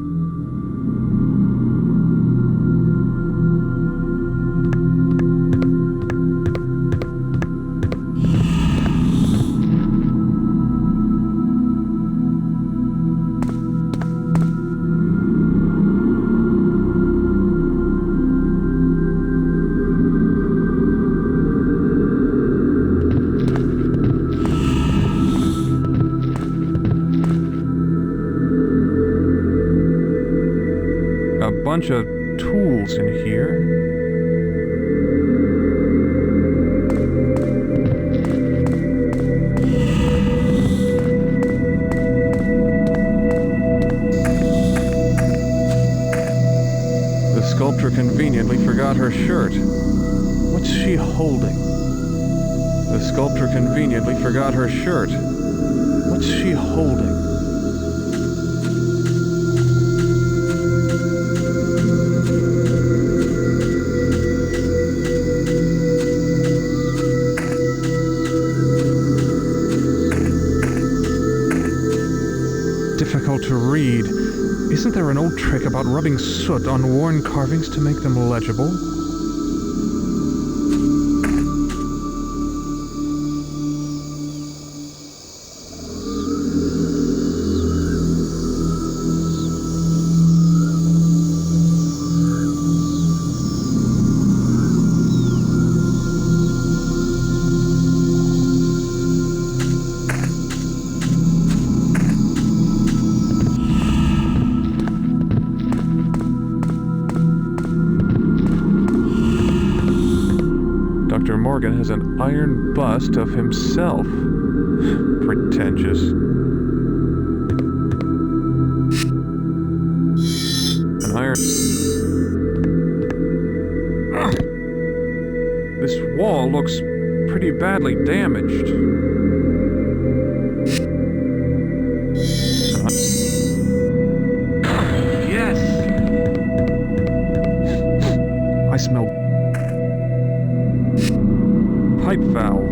Bunch of tools in here. The sculptor conveniently forgot her shirt. What's she holding? The sculptor conveniently forgot her shirt. What's she holding? Difficult to read. Isn't there an old trick about rubbing soot on worn carvings to make them legible? Morgan has an iron bust of himself. Pretentious. An iron... This wall looks pretty badly damaged. Yes! I smell... pipe valve.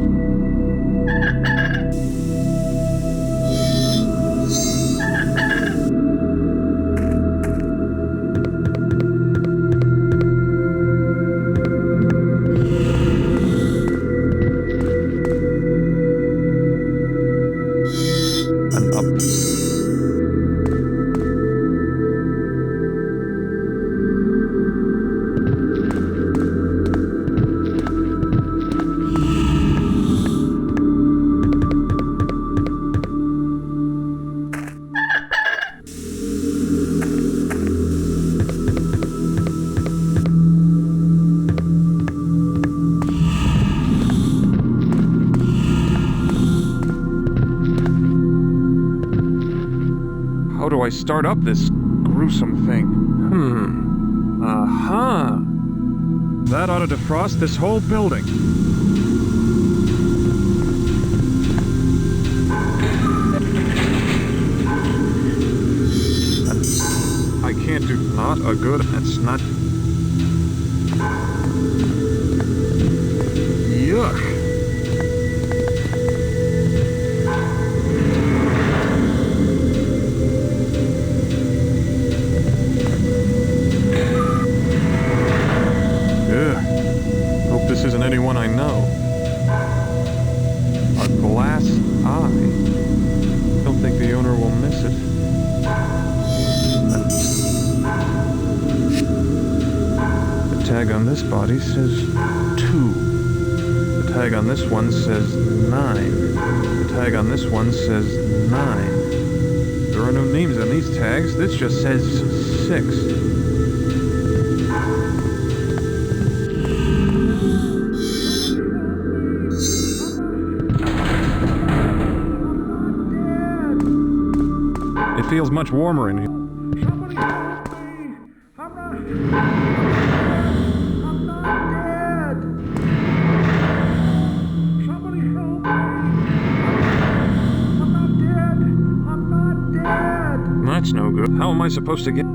How do I start up this gruesome thing? Aha! That ought to defrost this whole building. I can't do not a good. That's not. Yuck. Hope this isn't anyone I know. A glass eye. Don't think the owner will miss it. The tag on this body says 2. The tag on this one says 9. The tag on this one says 9. There are no names on these tags. This just says 6. It feels much warmer in here. Somebody help me! I'm not dead! Somebody help me! I'm not dead! I'm not dead! That's no good. How am I supposed to get...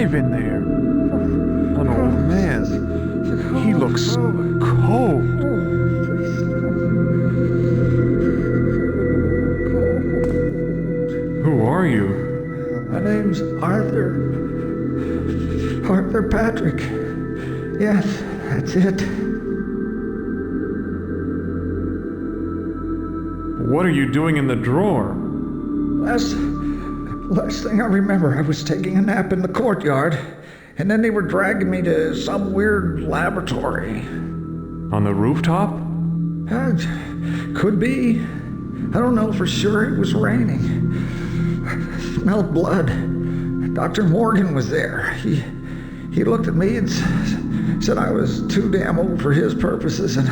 in there. An old man. He looks cold. Who are you? My name's Arthur. Arthur Patrick. Yes, that's it. What are you doing in the drawer? Last thing I remember, I was taking a nap in the courtyard, and then they were dragging me to some weird laboratory. On the rooftop? Could be. I don't know for sure. It was raining. I smelled blood. Dr. Morgan was there. He looked at me and said I was too damn old for his purposes, and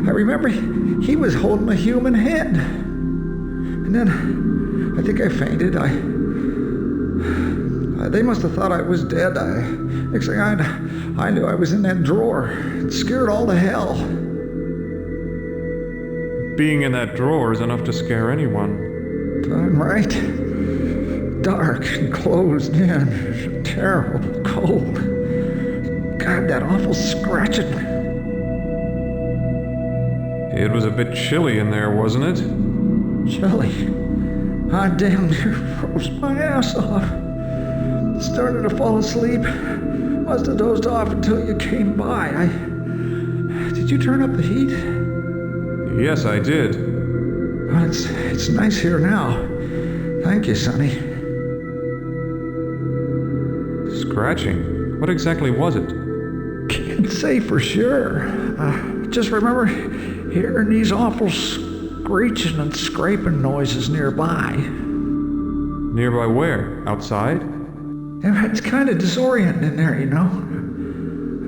I remember he was holding a human head. And then I think I fainted. They must have thought I was dead. Next thing I knew I was in that drawer. It scared all to hell. Being in that drawer is enough to scare anyone. Right. Dark and closed in. Terrible cold. God, that awful scratching. It was a bit chilly in there, wasn't it? Chilly. I damn near froze my ass off. Started to fall asleep. Must have dozed off until you came by. Did you turn up the heat? Yes, I did. Well, it's nice here now. Thank you, Sonny. Scratching? What exactly was it? Can't say for sure. Just remember hearing these awful screeching and scraping noises nearby. Nearby where? Outside? Yeah, it's kind of disorienting in there, you know.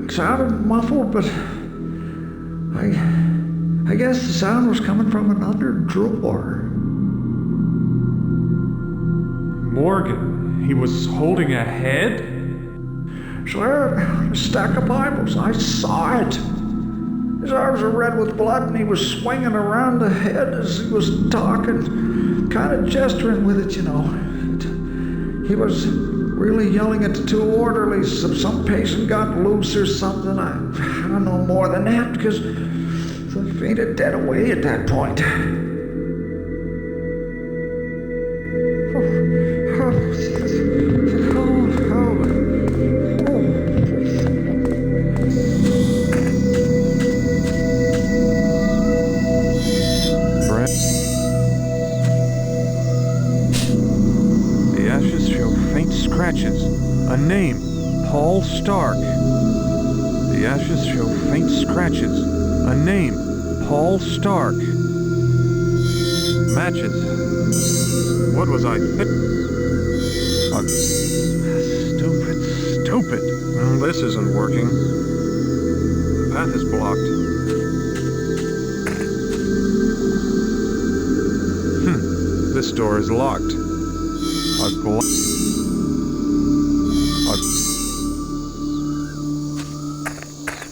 It sounded muffled, but I guess the sound was coming from another drawer. Morgan, he was holding a head? Sure, a stack of Bibles. I saw it. His arms were red with blood, and he was swinging around the head as he was talking, kind of gesturing with it, you know. He was really yelling at the two orderlies if some patient got loose or something. I don't know more than that, because fainted dead away at that point. The ashes show faint scratches. A name, Paul Stark. The ashes show faint scratches. A name, Paul Stark. Matches. What was I? Stupid. Well, this isn't working. The path is blocked. This door is locked.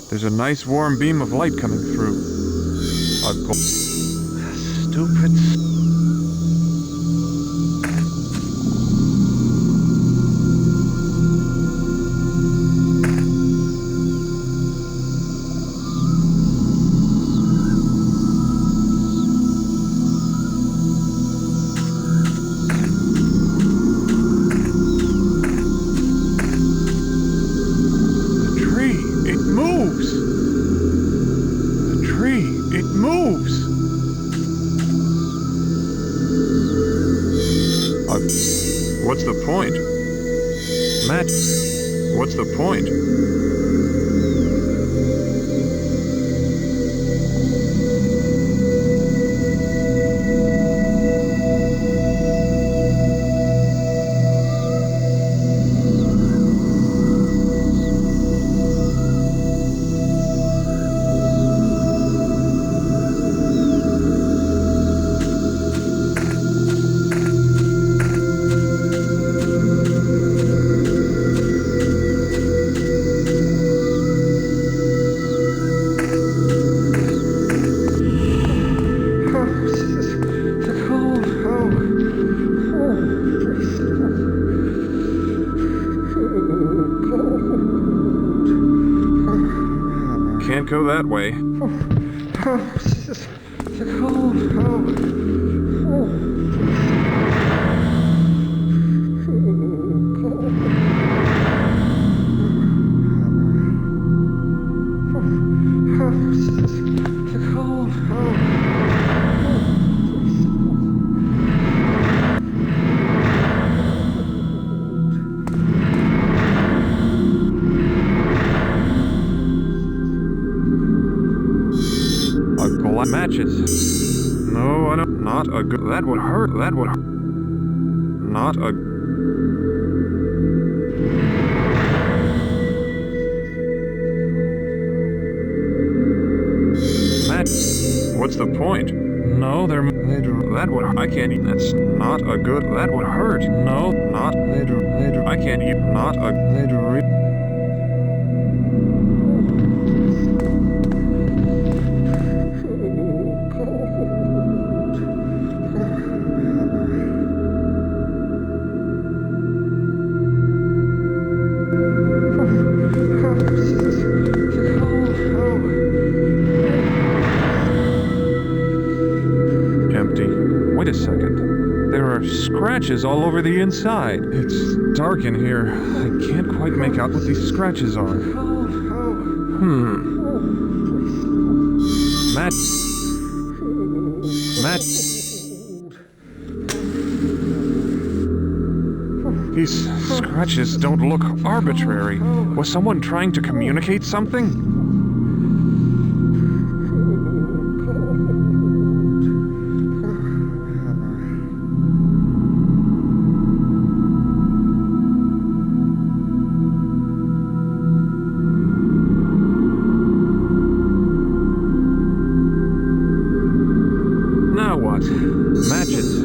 There's a nice warm beam of light coming through. Stupid. What's the point? Matt, what's the point? Can't go that way. Matches. No, I don't. Not a good. That would hurt. That would hurt. Not a. Match. What's the point? No, they're. That would. I can't eat. That's not a good. That would hurt. No, not. I can't eat. Not a. Wait a second. There are scratches all over the inside. It's dark in here. I can't quite make out what these scratches are. Matt. These scratches don't look arbitrary. Was someone trying to communicate something? Now what? Matches.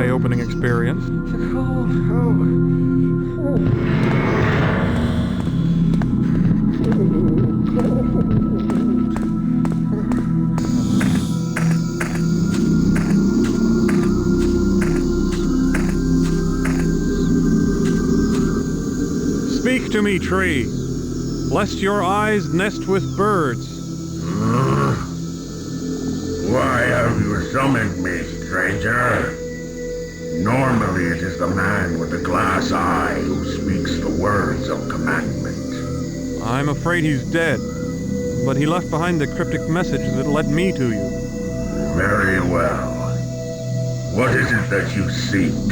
eye-opening experience. Speak to me, tree, lest your eyes nest with birds. Why have you summoned me, stranger? Normally it is the man with the glass eye who speaks the words of commandment. I'm afraid he's dead, but he left behind the cryptic message that led me to you. Very well. What is it that you seek?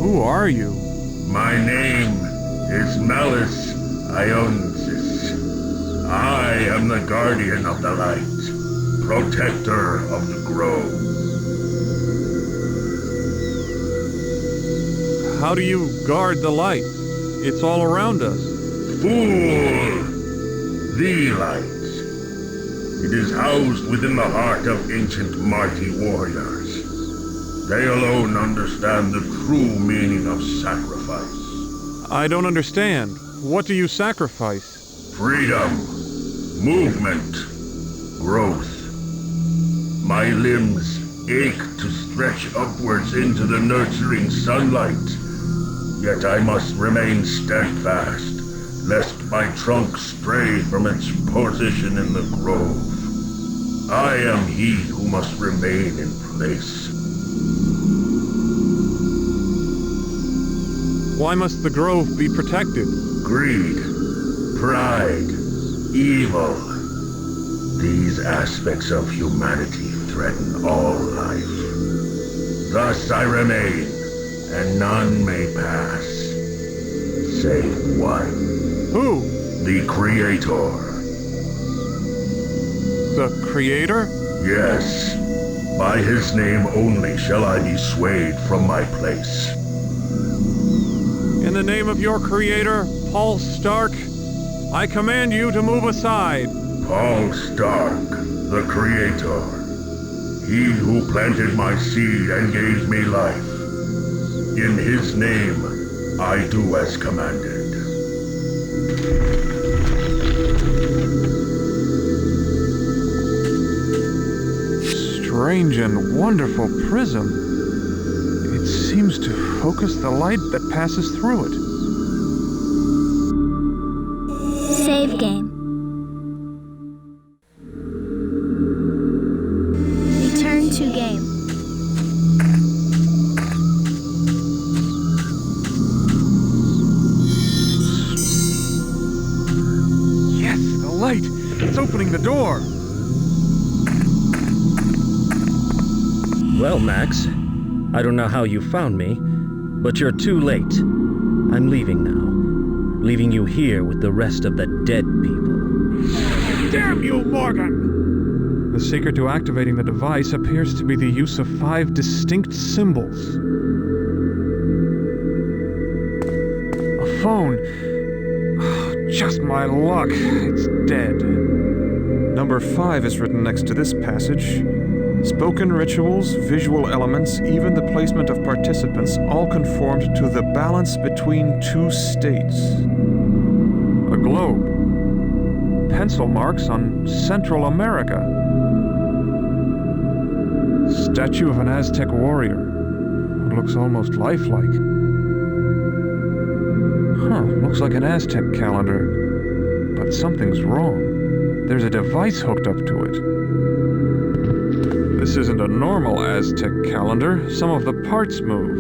Who are you? My name is Malus Ionsis. I am the guardian of the light, protector of the grove. How do you guard the light? It's all around us. Fool! The light. It is housed within the heart of ancient Marti warriors. They alone understand the true meaning of sacrifice. I don't understand. What do you sacrifice? Freedom, movement, growth. My limbs ache to stretch upwards into the nurturing sunlight. Yet I must remain steadfast, lest my trunk stray from its position in the grove. I am he who must remain in place. Why must the grove be protected? Greed, pride, evil. These aspects of humanity threaten all life. Thus I remain, and none may pass, save one. Who? The Creator. The Creator? Yes. By his name only shall I be swayed from my place. In the name of your Creator, Paul Stark, I command you to move aside. Paul Stark, the Creator. He who planted my seed and gave me life. In his name, I do as commanded. Strange and wonderful prism. It seems to focus the light that passes through it. Save game. Return to game. Yes, the light! It's opening the door! Well, Max, I don't know how you found me, but you're too late. I'm leaving now. Leaving you here with the rest of the dead people. Damn you, Morgan! The secret to activating the device appears to be the use of 5 distinct symbols. A phone. Oh, just my luck. It's dead. Number 5 is written next to this passage. Spoken rituals, visual elements, even the placement of participants all conformed to the balance between 2 states. A globe. Pencil marks on Central America. Statue of an Aztec warrior. It looks almost lifelike. Looks like an Aztec calendar. But something's wrong. There's a device hooked up to it. This isn't a normal Aztec calendar. Some of the parts move.